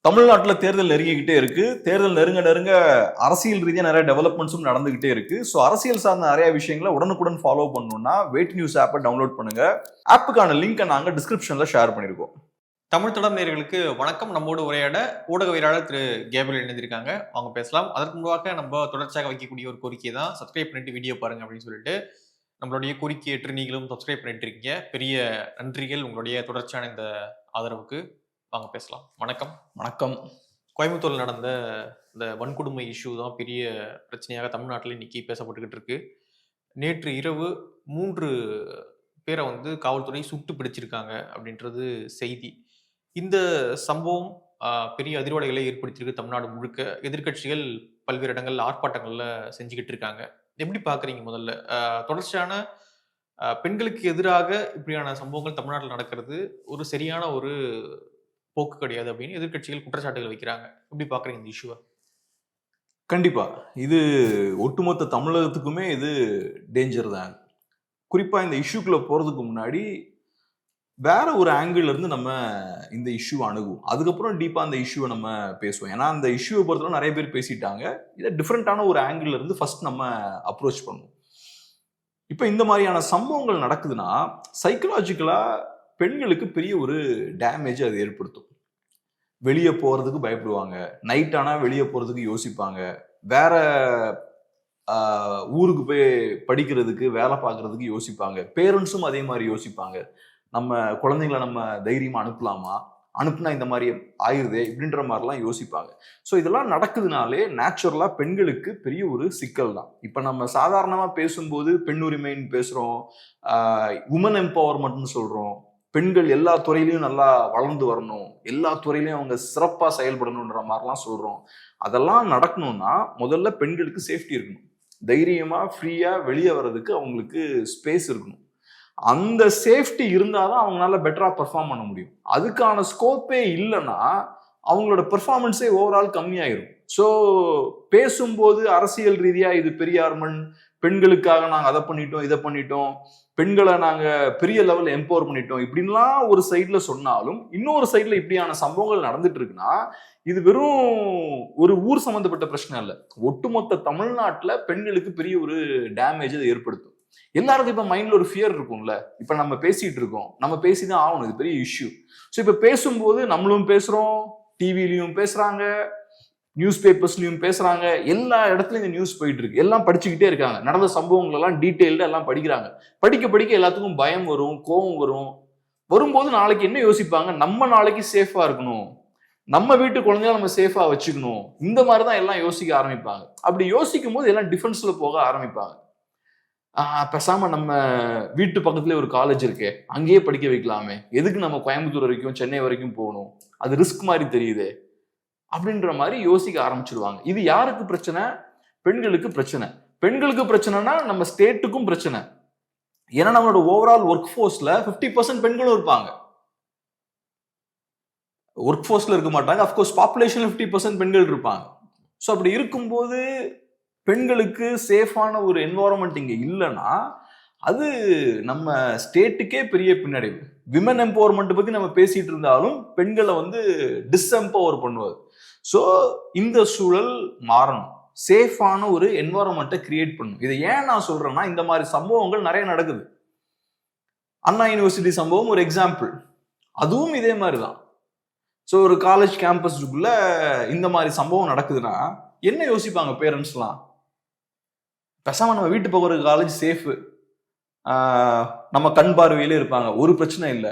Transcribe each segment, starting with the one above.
தமிழ்நாட்டில் தேர்தல் நெருங்கிக்கிட்டே இருக்கு. தேர்தல் நெருங்க நெருங்க அரசியல் ரீதியாக நிறைய டெவலப்மெண்ட்ஸும் நடந்துகிட்டே இருக்கு. ஸோ அரசியல் சார்ந்த நிறைய விஷயங்களை உடனுக்குடன் ஃபாலோ பண்ணணும்னா வெயிட் நியூஸ் ஆப்பை டவுன்லோட் பண்ணுங்க. ஆப்புக்கான லிங்கை நாங்கள் டிஸ்கிரிப்ஷன்ல ஷேர் பண்ணியிருக்கோம். தமிழ் தொடர் நேயர்களுக்கு வணக்கம். நம்மோடு உரையாட ஊடகவியலாளர் திரு கேப்ரியல் இணைந்திருக்காங்க. அவங்க பேசலாம். அதற்கு முன்பாக நம்ம தொடர்ச்சியாக வைக்கக்கூடிய ஒரு கோரிக்கை தான், சப்ஸ்கிரைப் பண்ணிட்டு வீடியோ பாருங்க அப்படின்னு சொல்லிட்டு. நம்மளுடைய கோரிக்கை ஏற்று நீங்களும் சப்ஸ்கிரைப் பண்ணிட்டு இருக்கீங்க. பெரிய நன்றிகள் உங்களுடைய தொடர்ச்சியான இந்த ஆதரவுக்கு. வாங்க பேசலாம். வணக்கம். வணக்கம். கோயம்புத்தூர்ல நடந்த இந்த வன்கொடுமை இஷ்யூ தான் பெரிய பிரச்சனையாக தமிழ்நாட்டில் இன்னைக்கு பேசப்பட்டுக்கிட்டு இருக்கு. நேற்று இரவு 3 பேரை காவல்துறை சுட்டு பிடிச்சிருக்காங்க அப்படின்றது செய்தி. இந்த சம்பவம் பெரிய அதிர்வலைகளை ஏற்படுத்தியிருக்கு தமிழ்நாடு முழுக்க. எதிர்க்கட்சிகள் பல்வேறு இடங்கள்ல ஆர்ப்பாட்டங்கள்ல செஞ்சுக்கிட்டு இருக்காங்க. எப்படி பாக்குறீங்க? முதல்ல தொடர்ச்சியான பெண்களுக்கு எதிராக இப்படியான சம்பவங்கள் தமிழ்நாட்டில் நடக்கிறது ஒரு சரியான ஒரு போக்கு கிடையாது அப்படின்னு எதிர்க்கட்சிகள் குற்றச்சாட்டுகள் வைக்கிறாங்க. எப்படி பாக்குறீங்க இந்த இஷ்யூவை? கண்டிப்பா இது ஒட்டுமொத்த தமிழகத்துக்குமே இது டேஞ்சர் தான். குறிப்பா இந்த இஷ்யூக்குள்ள போறதுக்கு முன்னாடி வேற ஒரு ஆங்கிள் இருந்து நம்ம இந்த இஷ்யூ அணுகுவோம். அதுக்கப்புறம் டீப்பா அந்த இஷ்யூவை நம்ம பேசுவோம். ஏன்னா அந்த இஷ்யூவை பொறுத்தவரை நிறைய பேர் பேசிட்டாங்க. இதை டிஃப்ரெண்டான ஒரு ஆங்கிள் இருந்து ஃபர்ஸ்ட் நம்ம அப்ரோச் பண்ணுவோம். இப்ப இந்த மாதிரியான சம்பவங்கள் நடக்குதுன்னா சைக்கலாஜிக்கலா பெண்களுக்கு பெரிய ஒரு டேமேஜ் அது ஏற்படுத்தும். வெளியே போறதுக்கு பயப்படுவாங்க, நைட் ஆனா வெளியே போறதுக்கு யோசிப்பாங்க, வேற ஊருக்கு போய் படிக்கிறதுக்கு வேலை பார்க்கறதுக்கு யோசிப்பாங்க. பேரண்ட்ஸும் அதே மாதிரி யோசிப்பாங்க. நம்ம குழந்தைங்களை நம்ம தைரியமா அனுப்பலாமா, அனுப்புனா இந்த மாதிரி ஆயிருதே இப்படின்ற மாதிரிலாம் யோசிப்பாங்க. ஸோ இதெல்லாம் நடக்குதுனாலே நேச்சுரலா பெண்களுக்கு பெரிய ஒரு சிக்கல் தான். இப்ப நம்ம சாதாரணமா பேசும்போது பெண் உரிமைன்னு பேசுறோம், உமன் எம்பவர்மெண்ட்னு சொல்றோம், பெண்கள் எல்லா துறையிலையும் நல்லா வளர்ந்து வரணும், எல்லா துறையிலையும் அவங்க சிறப்பா செயல்படணுன்ற மாதிரிலாம் சொல்றோம். அதெல்லாம் நடக்கணும்னா முதல்ல பெண்களுக்கு சேஃப்டி இருக்கணும். தைரியமா ஃப்ரீயா வெளியே வர்றதுக்கு அவங்களுக்கு ஸ்பேஸ் இருக்கணும். அந்த சேஃப்டி இருந்தாதான் அவங்களால பெட்டரா பெர்ஃபார்ம் பண்ண முடியும். அதுக்கான ஸ்கோப்பே இல்லைன்னா அவங்களோட பெர்ஃபார்மன்ஸே ஓவரால் கம்மியாயிரும். ஸோ பேசும்போது அரசியல் ரீதியா இது பெரியார்மன், பெண்களுக்காக நாங்க அதை பண்ணிட்டோம் இதை பண்ணிட்டோம், பெண்களை நாங்க பெரிய லெவல்ல எம்பவர் பண்ணிட்டோம் இப்படின்லாம் ஒரு சைட்ல சொன்னாலும், இன்னொரு சைட்ல இப்படியான சம்பவங்கள் நடந்துட்டு இருக்குன்னா இது வெறும் ஒரு ஊர் சம்பந்தப்பட்ட பிரச்சனை இல்ல, ஒட்டுமொத்த தமிழ்நாட்டுல பெண்களுக்கு பெரிய ஒரு டேமேஜ் அதை ஏற்படுத்தும். எல்லாருக்கும் இப்ப மைண்ட்ல ஒரு ஃபியர் இருக்கும்ல. இப்ப நம்ம பேசிட்டு இருக்கோம், நம்ம பேசிதான் ஆகணும், இது பெரிய இஷ்யூ. ஸோ இப்ப பேசும்போது நம்மளும் பேசுறோம், டிவிலையும் பேசுறாங்க, நியூஸ் பேப்பர்ஸ்லயும் பேசுறாங்க, எல்லா இடத்துலயும் இந்த நியூஸ் போயிட்டு இருக்கு. எல்லாம் படிச்சுக்கிட்டே இருக்காங்க. நடந்த சம்பவங்கள் எல்லாம் டீட்டெயில்டா எல்லாம் படிக்கிறாங்க. படிக்க படிக்க எல்லாத்துக்கும் பயம் வரும், கோபம் வரும். வரும்போது நாளைக்கு என்ன யோசிப்பாங்க, நம்ம நாளைக்கு சேஃபா இருக்கணும், நம்ம வீட்டு குழந்தைய நம்ம சேஃபா வச்சுக்கணும், இந்த மாதிரிதான் எல்லாம் யோசிக்க ஆரம்பிப்பாங்க. அப்படி யோசிக்கும் போது எல்லாம் டிஃபென்ஸ்ல போக ஆரம்பிப்பாங்க. பேசாம நம்ம வீட்டு பக்கத்துலேயே ஒரு காலேஜ் இருக்கே, அங்கேயே படிக்க வைக்கலாமே, எதுக்கு நம்ம கோயம்புத்தூர் வரைக்கும் சென்னை வரைக்கும் போகணும், அது ரிஸ்க் மாதிரி தெரியுதே அப்படின்ற மாதிரி யோசிக்க ஆரம்பிச்சிருவாங்க. இது யாருக்கு பிரச்சனை? பெண்களுக்கு பிரச்சனை. பெண்களுக்கு பிரச்சனைனா நம்ம ஸ்டேட்டுக்கும் பிரச்சனை. ஏன்னா நம்மளோட ஓவரால் ஒர்க் ஃபோர்ஸ்ல 50% பெண்களும் இருப்பாங்க. ஒர்க் ஃபோர்ஸ்ல இருக்க மாட்டாங்க, அப்கோர்ஸ் பாப்புலேஷன்ல 50% பெண்கள் இருப்பாங்க. ஸோ அப்படி இருக்கும்போது பெண்களுக்கு சேஃபான ஒரு என்வாரன்மெண்ட் இங்க இல்லைன்னா அது நம்ம ஸ்டேட்டுக்கே பெரிய பின்னடைவு. விமன் எம்பவர்மெண்ட் பத்தி நம்ம பேசிட்டு இருந்தாலும் பெண்களை டிஸ்எம்பவர் பண்ணுவது. ஸோ இந்த சூழல் மாறணும், சேஃபான ஒரு என்வாரன்மெண்ட்டை கிரியேட் பண்ணணும். இதை ஏன் நான் சொல்றேன்னா, இந்த மாதிரி சம்பவங்கள் நிறைய நடக்குது. அண்ணா யூனிவர்சிட்டி சம்பவம் ஒரு எக்ஸாம்பிள், அதுவும் இதே மாதிரிதான். ஸோ ஒரு காலேஜ் கேம்பஸ்க்குள்ள இந்த மாதிரி சம்பவம் நடக்குதுன்னா என்ன யோசிப்பாங்க பேரண்ட்ஸ்லாம்? பேசாம நம்ம வீட்டு பக்கம் ஒரு காலேஜ் சேஃபு, நம்ம கண் பார்வையிலே இருப்பாங்க, ஒரு பிரச்சனை இல்லை,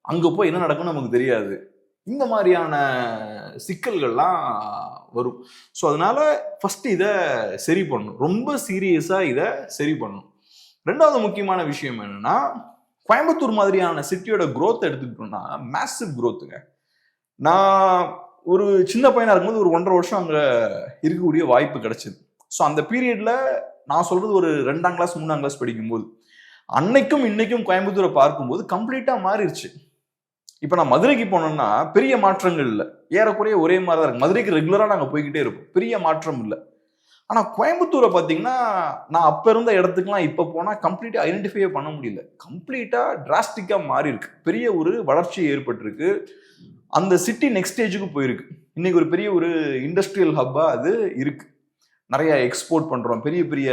அங்க போய் என்ன நடக்கும்னு நமக்கு தெரியாது. இந்த மாதிரியான சிக்கல்கள்லாம் வரும். ஸோ அதனால ஃபர்ஸ்ட் இதை சரி பண்ணணும், ரொம்ப சீரியஸா இதை சரி பண்ணணும். ரெண்டாவது முக்கியமான விஷயம் என்னன்னா, கோயம்புத்தூர் மாதிரியான சிட்டியோட growth எடுத்துக்கிட்டோம்னா மேசிவ் growthங்க. நான் ஒரு சின்ன பையனா இருக்கும்போது ஒரு 1.5 வருஷம் அங்க இருக்கக்கூடிய வாய்ப்பு கிடைச்சது. ஸோ அந்த பீரியட்ல நான் சொல்றது ஒரு 2ஆம் கிளாஸ் 3ஆம் கிளாஸ் படிக்கும்போது, அன்னைக்கும் இன்னைக்கும் கோயம்புத்தூரை பார்க்கும்போது கம்ப்ளீட்டா மாறிடுச்சு. இப்ப நான் மதுரைக்கு போனோம்னா பெரிய மாற்றங்கள் இல்லை, ஏறக்குறைய ஒரே மாதிரி தான் இருக்கு. மதுரைக்கு ரெகுலரா நாங்க போய்கிட்டே இருப்போம், பெரிய மாற்றம் இல்லை. ஆனா கோயம்புத்தூரை பாத்தீங்கன்னா நான் அப்ப இருந்த இடத்துக்குலாம் இப்ப போனா கம்ப்ளீட்டா ஐடென்டிஃபையே பண்ண முடியல. கம்ப்ளீட்டா டிராஸ்டிக்கா மாறி இருக்கு, பெரிய ஒரு வளர்ச்சி ஏற்பட்டிருக்கு. அந்த சிட்டி நெக்ஸ்ட் ஸ்டேஜுக்கு போயிருக்கு. இன்னைக்கு ஒரு பெரிய ஒரு இண்டஸ்ட்ரியல் ஹப்பா அது இருக்கு. நிறைய எக்ஸ்போர்ட் பண்றோம், பெரிய பெரிய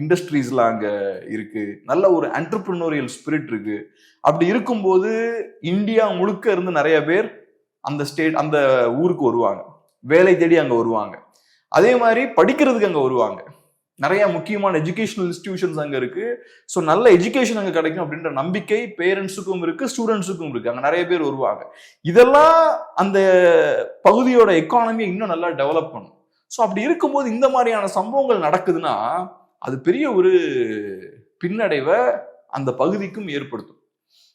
இண்டஸ்ட்ரீஸ்லாம் அங்க இருக்கு, நல்ல ஒரு என்டர்பிரினோரியல் ஸ்பிரிட் இருக்கு. அப்படி இருக்கும்போது இந்தியா முழுக்க இருந்து நிறைய பேர் அந்த ஊருக்கு வருவாங்க, வேலை தேடி அங்க வருவாங்க, அதே மாதிரி படிக்கிறதுக்கு அங்க வருவாங்க. நிறைய முக்கியமான எஜுகேஷனல் இன்ஸ்டிடியூஷன்ஸ் அங்க இருக்கு. ஸோ நல்ல எஜுகேஷன் அங்க கிடைக்கும் அப்படின்ற நம்பிக்கை பேரண்ட்ஸுக்கும் இருக்கு, ஸ்டூடெண்ட்ஸுக்கும் இருக்கு. அங்க நிறைய பேர் வருவாங்க. இதெல்லாம் அந்த பகுதியோட எக்கானமியை இன்னும் நல்லா டெவலப் பண்ணும். ஸோ அப்படி இருக்கும்போது இந்த மாதிரியான சம்பவங்கள் நடக்குதுன்னா அது பெரிய ஒரு பின்னடைவை அந்த பகுதிக்கும் ஏற்படுத்தும்.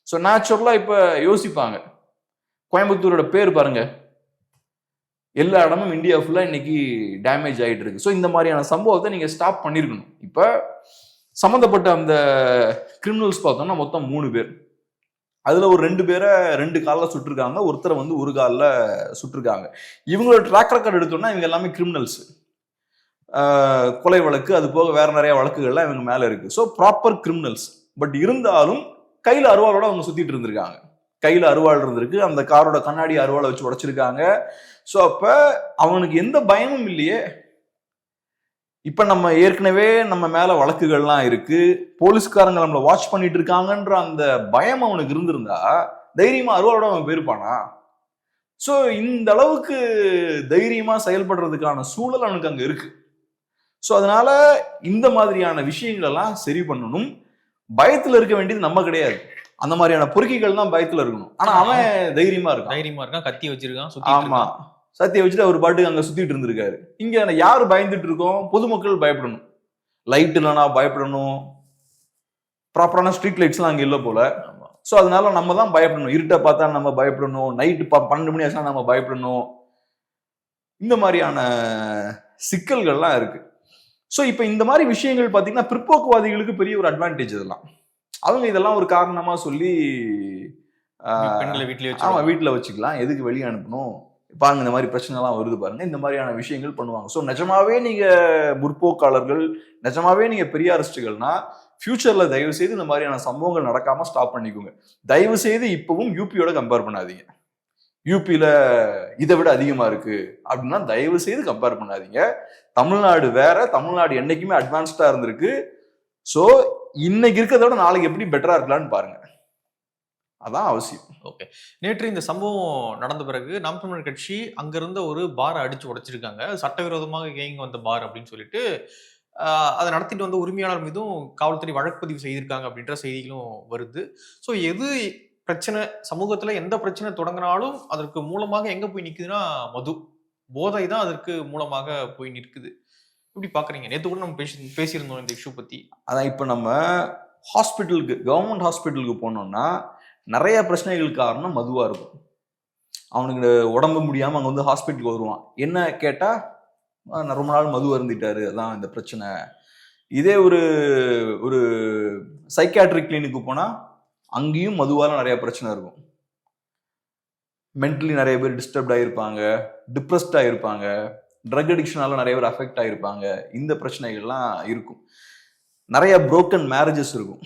ஸோ நேச்சுரலா இப்ப யோசிப்பாங்க, கோயம்புத்தூரோட பேர் பாருங்க, எல்லா இடமும் இந்தியா ஃபுல்லா இன்னைக்கு டேமேஜ் ஆயிட்டு இருக்கு. ஸோ இந்த மாதிரியான சம்பவத்தை நீங்க ஸ்டாப் பண்ணிருக்கணும். இப்ப சம்பந்தப்பட்ட அந்த கிரிமினல்ஸ் பார்த்தோம்னா மொத்தம் 3 பேர். அதுல ஒரு 2 பேரை 2 காலில் சுட்டிருக்காங்க, ஒருத்தரை வந்து ஒரு காலில் சுட்டிருக்காங்க. இவங்களோட ட்ராக் ரெக்கார்ட் எடுத்தோம்னா இவங்க எல்லாமே கிரிமினல்ஸ், கொலை வழக்கு, அது போக வேற நிறைய வழக்குகள்லாம் இவங்க மேல இருக்கு. So proper criminals. பட் இருந்தாலும் கையில அருவாளோட அவங்க சுத்திட்டு இருந்திருக்காங்க. கையில அருவாள் இருந்திருக்கு, அந்த காரோட கண்ணாடி அருவாளை வச்சு உடைச்சிருக்காங்க. ஸோ அப்ப அவனுக்கு எந்த பயமும் இல்லையே. இப்ப நம்ம ஏற்கனவே நம்ம மேல வழக்குகள்லாம் இருக்கு, போலீஸ்காரங்க நம்மளை வாட்ச் பண்ணிட்டு இருக்காங்கன்ற அந்த பயம் அவனுக்கு இருந்திருந்தா தைரியமா அருவாளோட அவன் போயிருப்பானா? ஸோ இந்த அளவுக்கு தைரியமா செயல்படுறதுக்கான சூழல் அவனுக்கு அங்க இருக்கு. ஸோ அதனால இந்த மாதிரியான விஷயங்கள் எல்லாம் சரி பண்ணணும். பயத்துல இருக்க வேண்டியது நம்ம கிடையாது, அந்த மாதிரியான பொறுக்கிகள் தான் பயத்துல இருக்கணும். ஆனா அவன் தைரியமா இருக்கான், கத்தி வச்சிருக்கான். ஆமா, சத்தியை வச்சுட்டு அவர் பாட்டுக்கு அங்க சுத்திட்டு இருந்திருக்காரு. இங்க யாரு பயந்துட்டு இருக்கோம்? பொதுமக்கள் பயப்படணும். லைட் இல்லைன்னா பயப்படணும், ப்ராப்பரான ஸ்ட்ரீட் லைட்ஸ் எல்லாம் அங்க இல்ல போல. ஸோ அதனால நம்ம தான் பயப்படணும். இருட்டை பார்த்தா நம்ம பயப்படணும், நைட்டு 12 மணி ஆச்சுன்னா நம்ம பயப்படணும். இந்த மாதிரியான சிக்கல்கள்லாம் இருக்கு. ஸோ இப்போ இந்த மாதிரி விஷயங்கள் பார்த்தீங்கன்னா பிற்போக்குவாதிகளுக்கு பெரிய ஒரு அட்வான்டேஜ். இதெல்லாம் அவங்க இதெல்லாம் ஒரு காரணமா சொல்லி வீட்டில் வச்சுக்கலாம், எதுக்கு வெளியே அனுப்பணும், பாருங்க இந்த மாதிரி பிரச்சனைலாம் வருது பாருங்க, இந்த மாதிரியான விஷயங்கள் பண்ணுவாங்க. ஸோ நிஜமாவே நீங்க முற்போக்காளர்கள், நிஜமாவே நீங்க பெரியாரிஸ்டுகள்னா ஃபியூச்சர்ல தயவு செய்து இந்த மாதிரியான சம்பவங்கள் நடக்காம ஸ்டாப் பண்ணிக்கோங்க. தயவு செய்து இப்பவும் யூபியோட கம்பேர் பண்ணாதீங்க. யூபியில இதை விட அதிகமா இருக்கு அப்படின்னா தயவு செய்து கம்பேர் பண்ணாதீங்க. தமிழ்நாடு வேற, தமிழ்நாடு என்னைக்குமே அட்வான்ஸ்டா இருந்திருக்கு. ஸோ இன்னைக்கு இருக்கிறத விட நாளைக்கு எப்படி பெட்டரா இருக்கலாம்னு பாருங்க, அதான் அவசியம். ஓகே, நேற்று இந்த சம்பவம் நடந்த பிறகு நாம் தமிழர் கட்சி அங்கிருந்த ஒரு பாரை அடிச்சு உடைச்சிருக்காங்க. சட்டவிரோதமாக இயங்கி வந்த பார் அப்படின்னு சொல்லிட்டு அதை நடத்திட்டு வந்த உரிமையாளர் மீதும் காவல்துறை வழக்கு பதிவு செய்திருக்காங்க அப்படின்ற செய்திகளும் வருது. ஸோ எது பிரச்சனை, சமூகத்துல எந்த பிரச்சனை தொடங்கினாலும் அதற்கு மூலமாக எங்க போய் நிக்குதுன்னா மது, போதை தான் அதற்கு மூலமாக போய் நிற்குது. எப்படி பாக்குறீங்க? நேற்று கூட நம்ம பேசியிருந்தோம் இந்த இஷ்யூ பத்தி. அதான் இப்ப நம்ம ஹாஸ்பிட்டலுக்கு, கவர்மெண்ட் ஹாஸ்பிட்டலுக்கு போனோம்னா நிறைய பிரச்சனைகள் காரணம் மதுவா இருக்கும். அவனுக்கு உடம்பு முடியாம அங்க வந்து ஹாஸ்பிட்டலுக்கு வருவான். என்ன கேட்டா, ரொம்ப நாள் மது அருந்திட்டாரு, அதான் இந்த பிரச்சனை. இதே ஒரு சைக்காட்ரிக் கிளினிக்கு போனா அங்கேயும் மதுவால நிறைய பிரச்சனை இருக்கும். மென்டலி நிறைய பேர் டிஸ்டர்ப்ட் ஆகிருப்பாங்க, டிப்ரெஸ்ட் ஆகிருப்பாங்க, ட்ரக் அடிக்ஷனால நிறைய பேர் அஃபெக்ட் ஆகிருப்பாங்க. இந்த பிரச்சனைகள்லாம் இருக்கும். நிறைய புரோக்கன் மேரேஜஸ் இருக்கும்,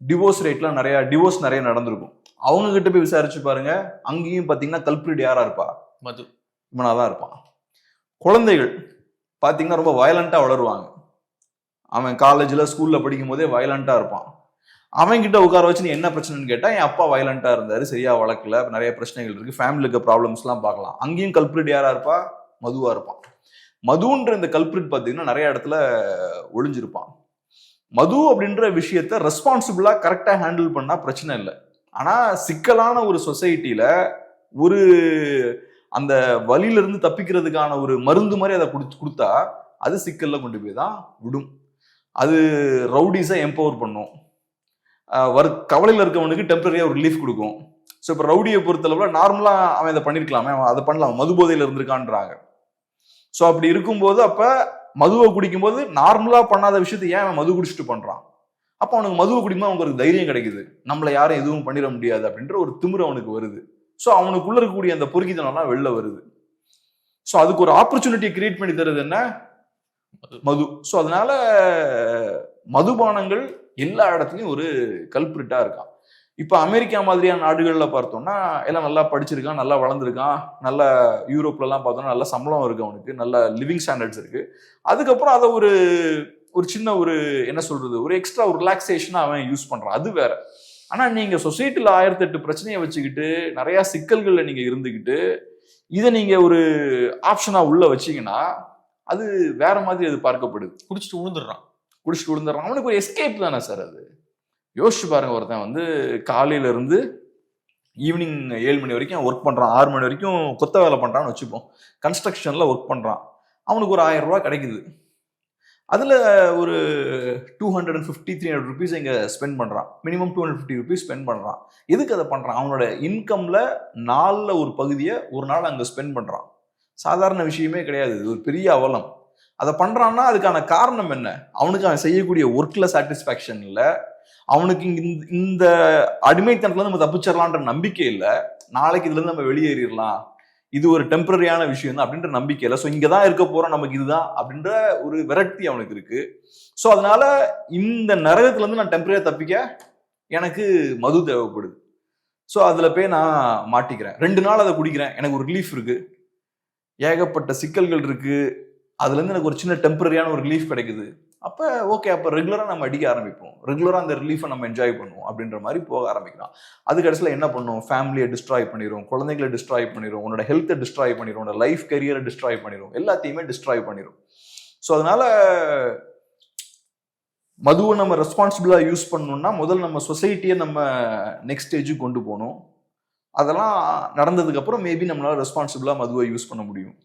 டிவோர்ஸ் ரேட்லாம் டிவோர்ஸ் நிறைய நடந்திருக்கும். அவங்க கிட்ட போய் விசாரிச்சு பாருங்க, அங்கேயும் பாத்தீங்கன்னா கல்பிரிட் யாரா இருப்பா? மது, இவனாதான் இருப்பான். குழந்தைகள் பாத்தீங்கன்னா ரொம்ப வயலண்டா வளருவாங்க. அவன் காலேஜ்ல ஸ்கூல்ல படிக்கும் போதே வயலண்டா இருப்பான். அவன் கிட்ட உட்கார வச்சு நீ என்ன பிரச்சனைன்னு கேட்டா, என் அப்பா வயலண்டா இருந்தாரு, சரியா வளர்க்கல, நிறைய பிரச்சனைகள் இருக்கு, ஃபேமிலிக்கு ப்ராப்ளம்ஸ் எல்லாம் பார்க்கலாம். அங்கேயும் கல்பிரிட் யாரா இருப்பா? மதுவா இருப்பான். மதுன்ற இந்த கல்பிரிட் பாத்தீங்கன்னா நிறைய இடத்துல ஒளிஞ்சிருப்பான். மது அப்படின்ற விஷயத்த ரெஸ்பான்சிபிளா கரெக்டா ஹேண்டில் பண்ணா பிரச்சனை இல்லை. ஆனா சிக்கலான ஒரு சொசைட்டில ஒரு அந்த வலியில இருந்து தப்பிக்கிறதுக்கான ஒரு மருந்து மாதிரி அதை கொடுத்தா அது சிக்கல்ல கொண்டு போய் தான் விடும். அது ரவுடிஸை எம்பவர் பண்ணும், கவலையில் இருக்கவனுக்கு டெம்பரரியா ஒரு ரிலீஃப் கொடுக்கும். ஸோ இப்போ ரவுடியை பொறுத்தளவுல நார்மலா அவன் இதை பண்ணிருக்கலாமே, அவன் அதை பண்ணலாம், மது போதையில இருந்திருக்கான்றாங்க. ஸோ அப்படி இருக்கும்போது அப்ப மதுவை குடிக்கும் போது நார்மலா பண்ணாத விஷயத்தை ஏன் அவன் மது குடிச்சிட்டு பண்றான்? அப்போ அவனுக்கு மதுவை குடிக்கும்போது அவனுக்கு ஒரு தைரியம் கிடைக்குது, நம்மளை யாரும் எதுவும் பண்ணிட முடியாது அப்படின்ற ஒரு திமிரு அவனுக்கு வருது. ஸோ அவனுக்குள்ள இருக்கக்கூடிய அந்த பொறுக்கித்தனம்லாம் வெளில வருது. ஸோ அதுக்கு ஒரு ஆப்பர்ச்சுனிட்டியை கிரியேட் பண்ணி தருது என்ன? மது. ஸோ அதனால மதுபானங்கள் எல்லா இடத்துலையும் ஒரு கல்பிரிட்டா இருக்கான். இப்போ அமெரிக்கா மாதிரியான நாடுகளில் பார்த்தோம்னா எல்லாம் நல்லா படிச்சிருக்கான், நல்லா வளர்ந்துருக்கான், நல்ல யூரோப்லலாம் பார்த்தோம்னா நல்ல சம்பளம் இருக்கு, அவனுக்கு நல்ல லிவிங் ஸ்டாண்டர்ட்ஸ் இருக்கு. அதுக்கப்புறம் அதை ஒரு ஒரு சின்ன ஒரு என்ன சொல்றது, ஒரு எக்ஸ்ட்ரா ஒரு ரிலாக்ஸேஷனா அவன் யூஸ் பண்றான், அது வேற. ஆனா நீங்க சொசைட்டில 1008 பிரச்சனையை வச்சுக்கிட்டு நிறைய சிக்கல்கள்ல நீங்க இருந்துகிட்டு இதை நீங்க ஒரு ஆப்ஷனா உள்ள வச்சீங்கன்னா அது வேற மாதிரி அது பார்க்கப்படுது. குடிச்சிட்டு விழுந்துடுறான், அவனுக்கு ஒரு எஸ்கேப் தானே சார் அது. யோசிச்சு பாருங்க, ஒருத்தன் வந்து காலையில இருந்து ஈவினிங் 7 மணி வரைக்கும் ஒர்க் பண்றான், 6 மணி வரைக்கும் கொத்த வேலை பண்றான்னு வச்சுப்போம், கன்ஸ்ட்ரக்ஷன்ல ஒர்க் பண்றான், அவனுக்கு ஒரு 1000 ரூபாய் கிடைக்குது. அதுல ஒரு 250-300 ருபீஸ் இங்க ஸ்பெண்ட் பண்றான், மினிமம் 250 ருபீஸ் ஸ்பெண்ட் பண்றான். எதுக்கு அதை பண்றான்? அவனோட இன்கம்ல 4ல் ஒரு பகுதியை ஒரு நாள் அங்க ஸ்பெண்ட் பண்றான். சாதாரண விஷயமே கிடையாது, இது ஒரு பெரிய அவலம். அதை பண்றான்னா அதுக்கான காரணம் என்ன? அவனுக்கு அவன் செய்யக்கூடிய ஒர்க்ல சாட்டிஸ்பாக்சன் இல்ல, அவனுக்கு இந்த அடிமைத்தனத்துல நம்ம தப்பிச்சிடலான்ற நம்பிக்கை இல்லை, நாளைக்கு இதுல இருந்து நம்ம வெளியேறிடலாம், இது ஒரு டெம்பரரியான விஷயம் தான் அப்படின்ற நம்பிக்கை இல்லை. ஸோ இங்கே தான் இருக்க போறோம், நமக்கு இதுதான் அப்படின்ற ஒரு விரக்தி அவனுக்கு இருக்கு. ஸோ அதனால இந்த நரகத்துல இருந்து நான் டெம்பரரியா தப்பிக்க எனக்கு மது தேவைப்படுது. ஸோ அதுல போய் நான் மாட்டிக்கிறேன், 2 நாள் அதை குடிக்கிறேன், எனக்கு ஒரு ரிலீஃப் இருக்கு, ஏகப்பட்ட சிக்கல்கள் இருக்கு, அதுல இருந்து எனக்கு ஒரு சின்ன டெம்பரரியான ஒரு ரிலீஃப் கிடைக்குது. அப்ப ஓகே, அப்ப ரெகுலரா நம்ம அடிக்க ஆரம்பிப்போம், ரெகுலரா அந்த ரிலீஃபை நம்ம என்ஜாய் பண்ணுவோம் அப்படின்ற மாதிரி போக ஆரம்பிக்கலாம். அது கடைசியில் என்ன பண்ணும்? ஃபேமிலியை டிஸ்ட்ராய் பண்ணிடும், குழந்தைகளை டிஸ்ட்ராய் பண்ணிடும், உன்னோட ஹெல்த்தை டிஸ்ட்ராய் பண்ணிடும், உன்னோட லைஃப் கரியரை டிஸ்ட்ராய் பண்ணிடும், எல்லாத்தையுமே டிஸ்ட்ராய் பண்ணிடும். ஸோ அதனால மதுவை நம்ம ரெஸ்பான்சிபிளா யூஸ் பண்ணணும்னா முதல்ல நம்ம சொசைட்டியை நம்ம நெக்ஸ்ட் ஸ்டேஜுக்கு கொண்டு போகணும். அதெல்லாம் நடந்ததுக்கு அப்புறம் மேபி நம்மளால ரெஸ்பான்சிபிளா மதுவை யூஸ் பண்ண முடியும்.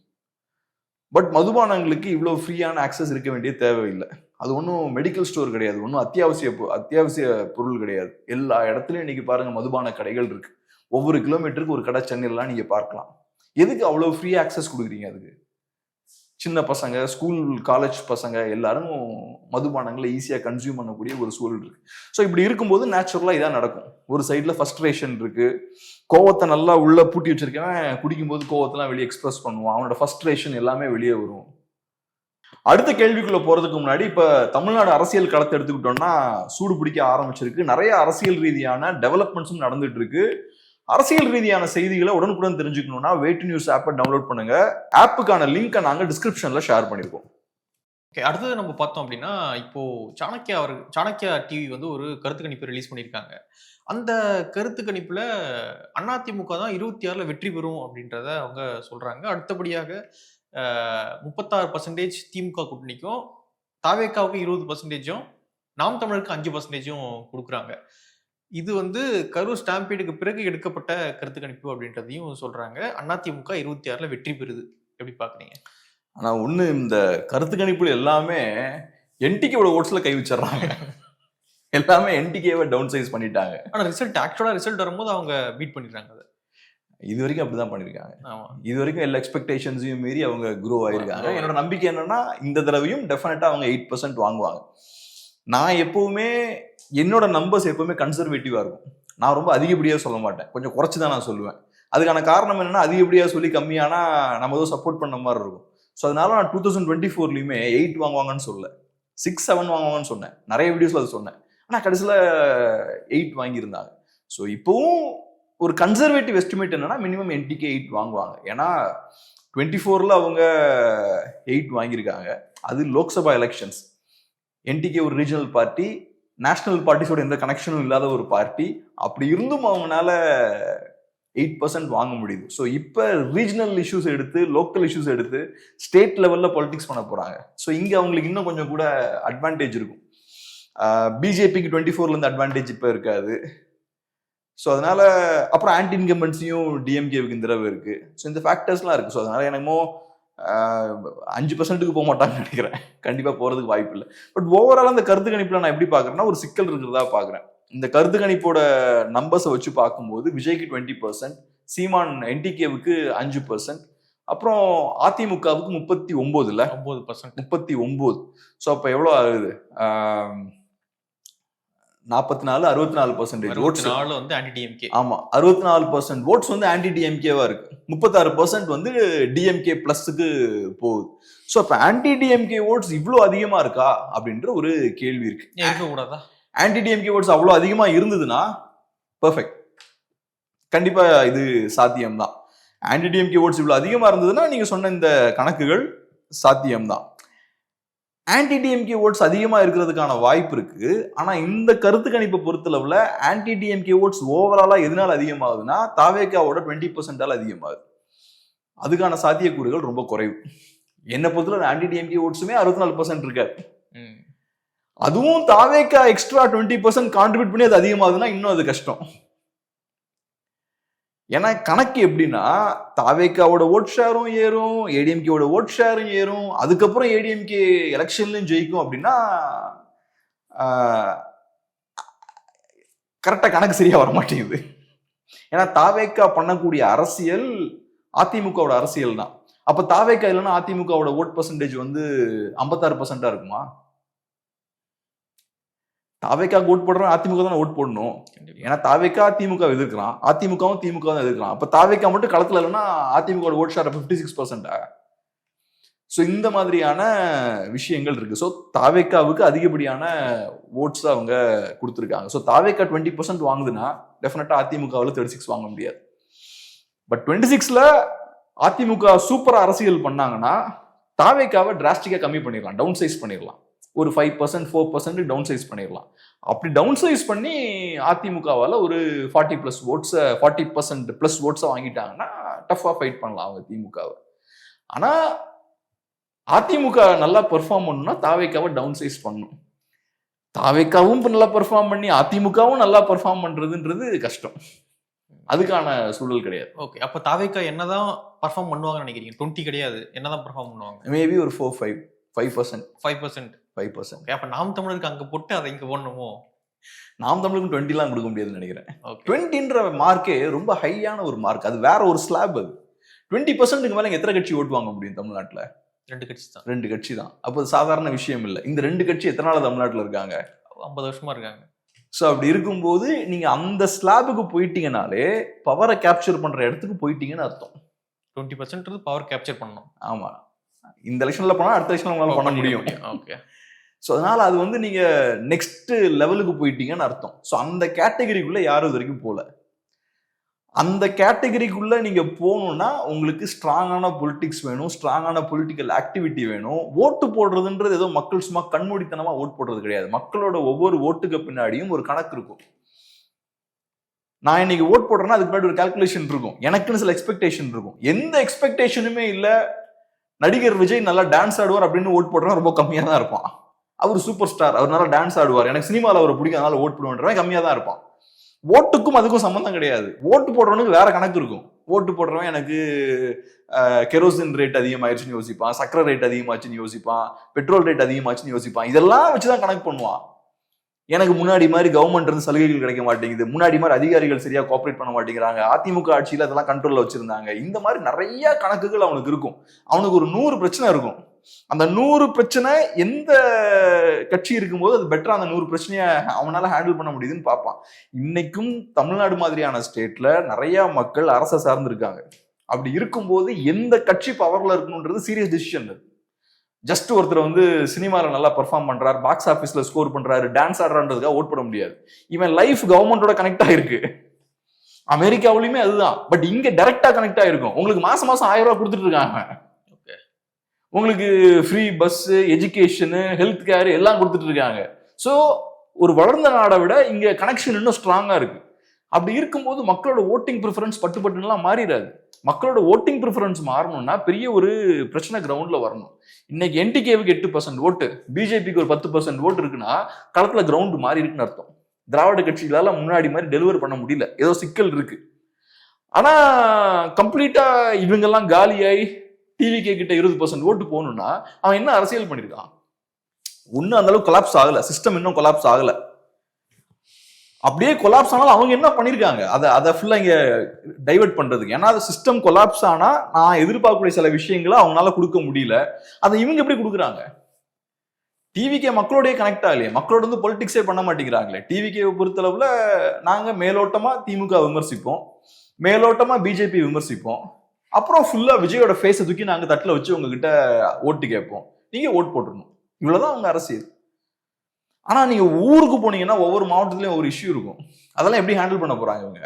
பட் மதுபானங்களுக்கு இவ்வளோ ஃப்ரீயான ஆக்சஸ் இருக்க வேண்டிய தேவையில்லை. அது ஒன்றும் மெடிக்கல் ஸ்டோர் கிடையாது, ஒன்றும் அத்தியாவசிய பொருள் கிடையாது. எல்லா இடத்துலையும் இன்னைக்கு பாருங்க மதுபான கடைகள் இருக்கு, ஒவ்வொரு கிலோமீட்டருக்கு ஒரு கடை சென்னையிலாம் நீங்க பார்க்கலாம். எதுக்கு அவ்வளோ ஃப்ரீ ஆக்சஸ் கொடுக்குறீங்க? அதுக்கு சின்ன பசங்க, ஸ்கூல் காலேஜ் பசங்க எல்லாரும் மதுபானங்களை ஈஸியாக கன்சியூம் பண்ணக்கூடிய ஒரு சூழல் இருக்கு. ஸோ இப்படி இருக்கும்போது நேச்சுரலாக இதான் நடக்கும். ஒரு சைடில் ஃபர்ஸ்ட்ரேஷன் இருக்கு, கோவத்தை நல்லா உள்ள பூட்டி வச்சிருக்கேன், குடிக்கும்போது கோவத்தெல்லாம் வெளியே எக்ஸ்பிரஸ் பண்ணுவான், அவனோட ஃபர்ஸ்ட்ரேஷன் எல்லாமே வெளியே வரும். அடுத்த கேள்விக்குள்ள போறதுக்கு முன்னாடி இப்ப தமிழ்நாடு அரசியல் களத்தை எடுத்துக்கிட்டோம்னா சூடு பிடிக்க ஆரம்பிச்சிருக்கு, நிறைய அரசியல் ரீதியான டெவலப்மெண்ட்ஸும் நடந்துட்டு இருக்கு. அரசியல் ரீதியான செய்திகளை உடனுக்குடன் தெரிஞ்சுக்கணும்னா வெயிட் நியூஸ் ஆப்பை டவுன்லோட் பண்ணுங்க. ஆப்புக்கான லிங்கை நாங்க டிஸ்கிரிப்ஷன்ல ஷேர் பண்ணிருக்கோம். ஓகே, அடுத்தது நம்ம பார்த்தோம் அப்படின்னா இப்போ சாணக்கியா டிவி வந்து ஒரு கருத்து கணிப்பு ரிலீஸ் பண்ணியிருக்காங்க. அந்த கருத்து கணிப்புல அதிமுக தான் 26ல் வெற்றி பெறும் அப்படின்றத அவங்க சொல்றாங்க. அடுத்தபடியாக 36% திமுக கூட்டணிக்கும், தாவேக்காவுக்கு 20%, நாம் தமிழருக்கு 5% கொடுக்குறாங்க. இது வந்து கரூர் ஸ்டாம்பீடுக்கு பிறகு எடுக்கப்பட்ட கருத்து கணிப்பு அப்படின்றதையும் சொல்றாங்க. அதிமுக 26ல் வெற்றி பெறுது. எப்படி பாக்குறீங்க? ஆனா ஒண்ணு, இந்த கருத்து கணிப்புல எல்லாமே என்டிகேவோட ஓட்ஸ்ல கை வச்சிடறாங்க, எல்லாமே என்டிகேவை டவுன் சைஸ் பண்ணிட்டாங்க. ஆனா ஆக்சுவலா ரிசல்ட் வரும்போது அவங்க பீட் பண்ணிடுறாங்க. அதை இது வரைக்கும் அப்படிதான் பண்ணிருக்காங்க. இது வரைக்கும் எல்லா எக்ஸ்பெக்டேஷன்ஸையும் மீறி அவங்க க்ரோ ஆயிருக்காங்க. என்னோட நம்பிக்கை என்னன்னா இந்த தடவையும் டெஃபினட்டா அவங்க 8% வாங்குவாங்க. நான் எப்பவுமே என்னோட நம்பர்ஸ் எப்பவுமே கன்சர்வேட்டிவா இருக்கும். நான் ரொம்ப அதிகப்படியா சொல்ல மாட்டேன், கொஞ்சம் குறைச்சுதான் நான் சொல்லுவேன். அதுக்கான காரணம் என்னன்னா அதிகப்படியா சொல்லி கம்மியானா நம்ம ஏதோ சப்போர்ட் பண்ண மாதிரி இருக்கும். ஸோ அதனால நான் 2024லயுமே 8 வாங்குவாங்கன்னு சொல்ல, 6-7 வாங்குவாங்கன்னு சொன்னேன், நிறைய வீடியோஸ்ல அது சொன்னேன். ஆனா கடைசியில 8 வாங்கியிருந்தாங்க. ஸோ இப்பவும் ஒரு கன்சர்வேட்டிவ் எஸ்டிமேட் என்னன்னா மினிமம் என்டிகே 8 வாங்குவாங்க. ஏன்னா 24ல் அவங்க 8 வாங்கியிருக்காங்க. அது லோக்சபா எலெக்ஷன்ஸ். என்டிகே ஒரு ரீஜனல் பார்ட்டி, நேஷனல் பார்ட்டிஸோட எந்த கனெக்ஷனும் இல்லாத ஒரு பார்ட்டி. அப்படி இருந்தும் அவங்களால 8% வாங்க முடியுது. ஸோ இப்போ ரீஜனல் இஷ்யூஸ் எடுத்து, லோக்கல் இஷ்யூஸ் எடுத்து ஸ்டேட் லெவல்ல பாலிடிக்ஸ் பண்ண போறாங்க. ஸோ இங்க அவங்களுக்கு இன்னும் கொஞ்சம் கூட அட்வான்டேஜ் இருக்கும். பிஜேபிக்கு 24ல இருந்து அட்வான்டேஜ் இப்போ இருக்காது. ஸோ அதனால அப்புறம் ஆன்டி இன்கம்பன்சியும் டிஎம்கேவுக்கு இந்த தடவை இருக்கு. ஸோ இந்த ஃபேக்டர்ஸ்லாம் இருக்கு. ஸோ அதனால என்னமோ 5%க்கு போக மாட்டாங்கன்னு நினைக்கிறேன், கண்டிப்பா போறதுக்கு வாய்ப்பு இல்லை. பட் ஓவரால் அந்த கருத்து கணிப்புல நான் எப்படி பாக்குறேன்னா ஒரு சிக்கல் இருக்கிறதா பாக்குறேன். இந்த கருத்து கணிப்போட நம்பர்ஸை வச்சு பார்க்கும்போது விஜய்க்கு 20%, சீமான் என்டிகேவுக்கு 5%, அப்புறம் அதிமுகவுக்கு 39%. ஸோ அப்ப எவ்வளவு ஆகுது? 64-64% ஓட்ஸ் வந்து ஆன்டி டிஎம்கே. ஆமா, 64% ஓட்ஸ் வந்து ஆன்டி டிஎம்கேவா இருக்கு, 36% வந்து டிஎம்கே பிளஸ்க்கு போகுது. ஸோ அப்ப ஆன்டி டிஎம்கே ஓட்ஸ் இவ்வளவு அதிகமா இருக்கா அப்படின்ற ஒரு கேள்வி இருக்கு. இருக்கக்கூடாதா? ஆன்டி டிஎம்கே ஓட்ஸ் அவ்வளவு அதிகமா இருந்ததுன்னா பெர்ஃபெக்ட். கண்டிப்பா இது சாத்தியம்தான். ஆன்டி டிஎம்கே ஓட்ஸ் இவ்வளவு அதிகமா இருந்ததுன்னா நீங்க சொன்ன இந்த கணக்குகள் சாத்தியம்தான். ஆன்டி டிஎம்கே ஓட்ஸ் அதிகமா இருக்கிறதுக்கான வாய்ப்பு இருக்கு. ஆனா இந்த கருத்து கணிப்பை பொறுத்தளவுல ஆன்டி டிஎம்கே ஓட்ஸ் ஓவராலா எதனால அதிகமாகுதுன்னா தாவேக்காவோட 20% அதிகமாகுது. அதுக்கான சாத்தியக்கூறுகள் ரொம்ப குறைவு. என்ன பொறுத்தவரை ஆன்டி டிஎம்கே ஓட்ஸுமே 64% இருக்காது. அதுவும் தாவேக்கா எக்ஸ்ட்ரா 20% கான்ட்ரிபியூட் பண்ணி அது அதிகமாகுதுன்னா இன்னும் அது கஷ்டம். ஏன்னா கணக்கு எப்படின்னா தாவேக்காவோட ஓட் ஷேரும் ஏறும், ஏடிஎம்கேவோட ஓட் ஷேரும் ஏறும், அதுக்கப்புறம் ஏடிஎம்கே எலெக்ஷன்லயும் ஜெயிக்கும் அப்படின்னா கரெக்டா கணக்கு சரியா வர மாட்டேங்குது. ஏன்னா தாவேக்கா பண்ணக்கூடிய அரசியல் அதிமுகவோட அரசியல் தான். அப்ப தாவேக்கா இல்லைன்னா அதிமுகவோட ஓட் பர்சன்டேஜ் வந்து 56% இருக்குமா? தாவேக்கா ஓட் போடுறோம், அதிமுக தான் ஓட் போடணும். ஏன்னா தாவேக்கா திமுக எதிர்க்கிறான், அதிமுகவும் திமுக தான் எதிர்க்கிறான். அப்ப தாவேக்கா மட்டும் களத்துல இல்லைன்னா அதிமுக ஓட் ஷேர் 56%. ஸோ இந்த மாதிரியான விஷயங்கள் இருக்கு. ஸோ தாவேக்காவுக்கு அதிகப்படியான ஓட்ஸ் அவங்க கொடுத்துருக்காங்க. ஸோ தாவேக்கா 20% வாங்குதுன்னா டெஃபினட்டா அதிமுகவில் 36 வாங்க முடியாது. பட் 26ல அதிமுக சூப்பரா அரசியல் பண்ணாங்கன்னா தாவேக்காவை டிராஸ்டிக்கா கம்மி பண்ணிடலாம், டவுன் சைஸ் பண்ணிடலாம். ஒரு 5% 4% டவுன் சைஸ் பண்ணிடலாம். அப்படி டவுன் சைஸ் பண்ணி அதிமுகவால ஒரு 40% பிளஸ் ஓட்ஸை வாங்கிட்டாங்கன்னா டஃபா ஃபைட் பண்ணலாம் அவங்க திமுகவை. ஆனா அதிமுக நல்லா பெர்ஃபார்ம் பண்ணணும்னா தாவேக்காவை டவுன் சைஸ் பண்ணணும். தாவேக்காவும் நல்லா பெர்ஃபார்ம் பண்ணி அதிமுகவும் நல்லா பெர்ஃபார்ம் பண்றதுன்றது கஷ்டம். அதுக்கான சூழல் கிடையாது. ஓகே, அப்ப தாவேக்கா என்னதான் பெர்ஃபார்ம் பண்ணுவாங்கன்னு நினைக்கிறீங்க? 20 கிடையாது, என்னதான் பெர்ஃபார்ம் பண்ணுவாங்க? மேபி ஒரு 5%. 5%. அப்ப நாம் தமிழருக்கு அங்க போட்டு அதை இங்க போடணுமோ? நாம் தமிழுக்கு 20 கொடுக்க முடியாதுன்னு நினைக்கிறேன். 20ன்ற மார்க்கே ரொம்ப ஹையான ஒரு மார்க். அது வேற ஒரு ஸ்லாப். அது 20% மேல எத்தனை கட்சி ஓட்டு வாங்க முடியும் தமிழ்நாட்டுல? 2 கட்சி தான். 2 கட்சி தான். அப்போ சாதாரண விஷயம் இல்லை. இந்த 2 கட்சி எத்தனை நாள் தமிழ்நாட்டுல இருக்காங்க? 50 வருஷமா இருக்காங்க. ஸோ அப்படி இருக்கும்போது நீங்க அந்த ஸ்லாபுக்கு போயிட்டீங்கனாலே பவரை கேப்சர் பண்ற இடத்துக்கு போயிட்டீங்கன்னு அர்த்தம். 20% பவர் கேப்சர் பண்ணணும். ஆமா, இந்த எலெக்ஷன்ல போனா அடுத்த எலெக்ஷன்ல உங்களால பண்ண முடியும். ஓகே. ஸோ அதனால அது வந்து நீங்க நெக்ஸ்ட் லெவலுக்கு போயிட்டீங்கன்னு அர்த்தம். ஸோ அந்த கேட்டகரிக்குள்ள யாரும் இது வரைக்கும் போல. அந்த கேட்டகரிக்குள்ள நீங்க போகணும்னா உங்களுக்கு ஸ்ட்ராங்கான பொலிட்டிக்ஸ் வேணும், ஸ்ட்ராங்கான பொலிட்டிக்கல் ஆக்டிவிட்டி வேணும். ஓட்டு போடுறதுன்றது ஏதோ மக்கள் சும்மா கண்மூடித்தனமா ஓட்டு போடுறது கிடையாது. மக்களோட ஒவ்வொரு ஓட்டுக்கு பின்னாடியும் ஒரு கணக்கு இருக்கும். நான் இன்னைக்கு ஓட் போடுறேன்னா அதுக்கு முன்னாடி ஒரு கால்குலேஷன் இருக்கும், எனக்குன்னு சில எக்ஸ்பெக்டேஷன் இருக்கும். எந்த எக்ஸ்பெக்டேஷனுமே இல்ல, நடிகர் விஜய் நல்லா டான்ஸ் ஆடுவார் அப்படின்னு ஓட் போடுறவன் ரொம்ப கம்மியா தான் இருப்பான். அவர் சூப்பர் ஸ்டார், அவர் நல்லா டான்ஸ் ஆடுவார், எனக்கு சினிமாவில் அவரை பிடிக்கும் அதனால ஓட் போடுவேன்றவன் கம்மியா தான் இருப்பான். ஓட்டுக்கும் அதுக்கும் சம்பந்தம் கிடையாது. ஓட்டு போடுறவனுக்கு வேற கணக்கு இருக்கும். ஓட்டு போடுறவன் எனக்கு கெரோசின் ரேட் அதிகமாயிருச்சுன்னு யோசிப்பான், சக்கரை ரேட் அதிகமாச்சுன்னு யோசிப்பான், பெட்ரோல் ரேட் அதிகமாச்சுன்னு யோசிப்பான். இதெல்லாம் வச்சுதான் கணக்கு பண்ணுவான். எனக்கு முன்னாடி மாதிரி கவர்மெண்ட் இருந்து சலுகைகள் கிடைக்க மாட்டேங்குது, முன்னாடி மாதிரி அதிகாரிகள் சரியா கோஆபரேட் பண்ண மாட்டேங்கிறாங்க, அதிமுக ஆட்சியில அதெல்லாம் கண்ட்ரோல்ல வச்சிருந்தாங்க. இந்த மாதிரி நிறைய கணக்குகள் அவனுக்கு இருக்கும். அவனுக்கு ஒரு 100 பிரச்சனை இருக்கும். அந்த 100 பிரச்சனை எந்த கட்சி இருக்கும்போது அது பெட்டரா அந்த 100 பிரச்சனைய அவனால ஹேண்டில் பண்ண முடியுதுன்னு பார்ப்பான். இன்னைக்கும் தமிழ்நாடு மாதிரியான ஸ்டேட்ல நிறைய மக்கள் அரசை சார்ந்து இருக்காங்க. அப்படி இருக்கும்போது எந்த கட்சி பவர்ல இருக்கணும்ன்றது சீரியஸ் டிசிஷன். ஜஸ்ட் ஒருத்தர் வந்து சினிமாவில் நல்லா பெர்ஃபார்ம் பண்றாரு, பாக்ஸ் ஆஃபீஸ்ல ஸ்கோர் பண்றாரு, டான்ஸ் ஆடுறான்றதுக்காக ஓட் போட முடியாது. இவன் லைஃப் கவர்மெண்டோட கனெக்ட் ஆயிருக்கு. அமெரிக்காவிலுமே அதுதான். பட் இங்க டைரக்டா கனெக்ட் ஆயிருக்கும். உங்களுக்கு மாசம் 1000 ரூபாய் கொடுத்துட்டு இருக்காங்க. உங்களுக்கு free bus, education, health care எல்லாம் கொடுத்துட்டு இருக்காங்க. ஸோ ஒரு வளர்ந்த நாடை விட இங்க கனெக்ஷன் இன்னும் ஸ்ட்ராங்கா இருக்கு. அப்படி இருக்கும்போது மக்களோட ஓட்டிங் ப்ரிஃபரன்ஸ் பட்டுலாம் மாறிடாது. மக்களோட ஓட்டிங் ப்ரிஃபரன்ஸ் மாறணும்னா பெரிய ஒரு பிரச்சனை கிரவுண்ட்ல வரணும். இன்னைக்கு என்டிகேவுக்கு 8% ஓட்டு, பிஜேபிக்கு ஒரு 10% ஓட்டு இருக்குன்னா களத்துல கிரவுண்ட் மாறி இருக்குன்னு அர்த்தம். திராவிட கட்சிகளால முன்னாடி மாதிரி டெலிவர் பண்ண முடியல, ஏதோ சிக்கல் இருக்கு. ஆனா கம்ப்ளீட்டா இவங்கெல்லாம் காலியாய் டிவிகே கிட்ட 20% ஓட்டு போகணும்னா அவன் என்ன அரசியல் பண்ணிருக்கான்? ஒன்னும் அந்த அளவுக்கு கொலாப்ஸ் ஆகல, சிஸ்டம் இன்னும் கொலாப்ஸ் ஆகல. அப்படியே கொலாப்ஸ் ஆனாலும் அவங்க என்ன பண்ணிருக்காங்க அதை ஃபுல்லா இங்க டைவர்ட் பண்றதுக்கு. ஏன்னா அது சிஸ்டம் கொலாப்ஸ் ஆனா நான் எதிர்பார்க்கக்கூடிய சில விஷயங்களை அவங்களால கொடுக்க முடியல. அதை இவங்க எப்படி கொடுக்குறாங்க? டிவிகே மக்களோடய கனெக்ட் ஆகலையே, மக்களோட வந்து பொலிட்டிக்ஸே பண்ண மாட்டேங்கிறாங்களே. டிவிகேவை பொறுத்தளவுல நாங்க மேலோட்டமா திமுக விமர்சிப்போம், மேலோட்டமா பிஜேபி விமர்சிப்போம், அப்புறம் ஃபுல்லா விஜயோட ஃபேஸை தூக்கி நாங்க தட்டுல வச்சு உங்ககிட்ட ஓட்டு கேட்போம், நீங்க ஓட் போட்டுருணும். இவ்வளவுதான் அவங்க அரசியல். ஆனா நீங்க ஊருக்கு போனீங்கன்னா ஒவ்வொரு மாவட்டத்திலயும் ஒவ்வொரு இஷ்யூ இருக்கும். அதெல்லாம் எப்படி ஹேண்டில் பண்ண போறாங்க இவங்க?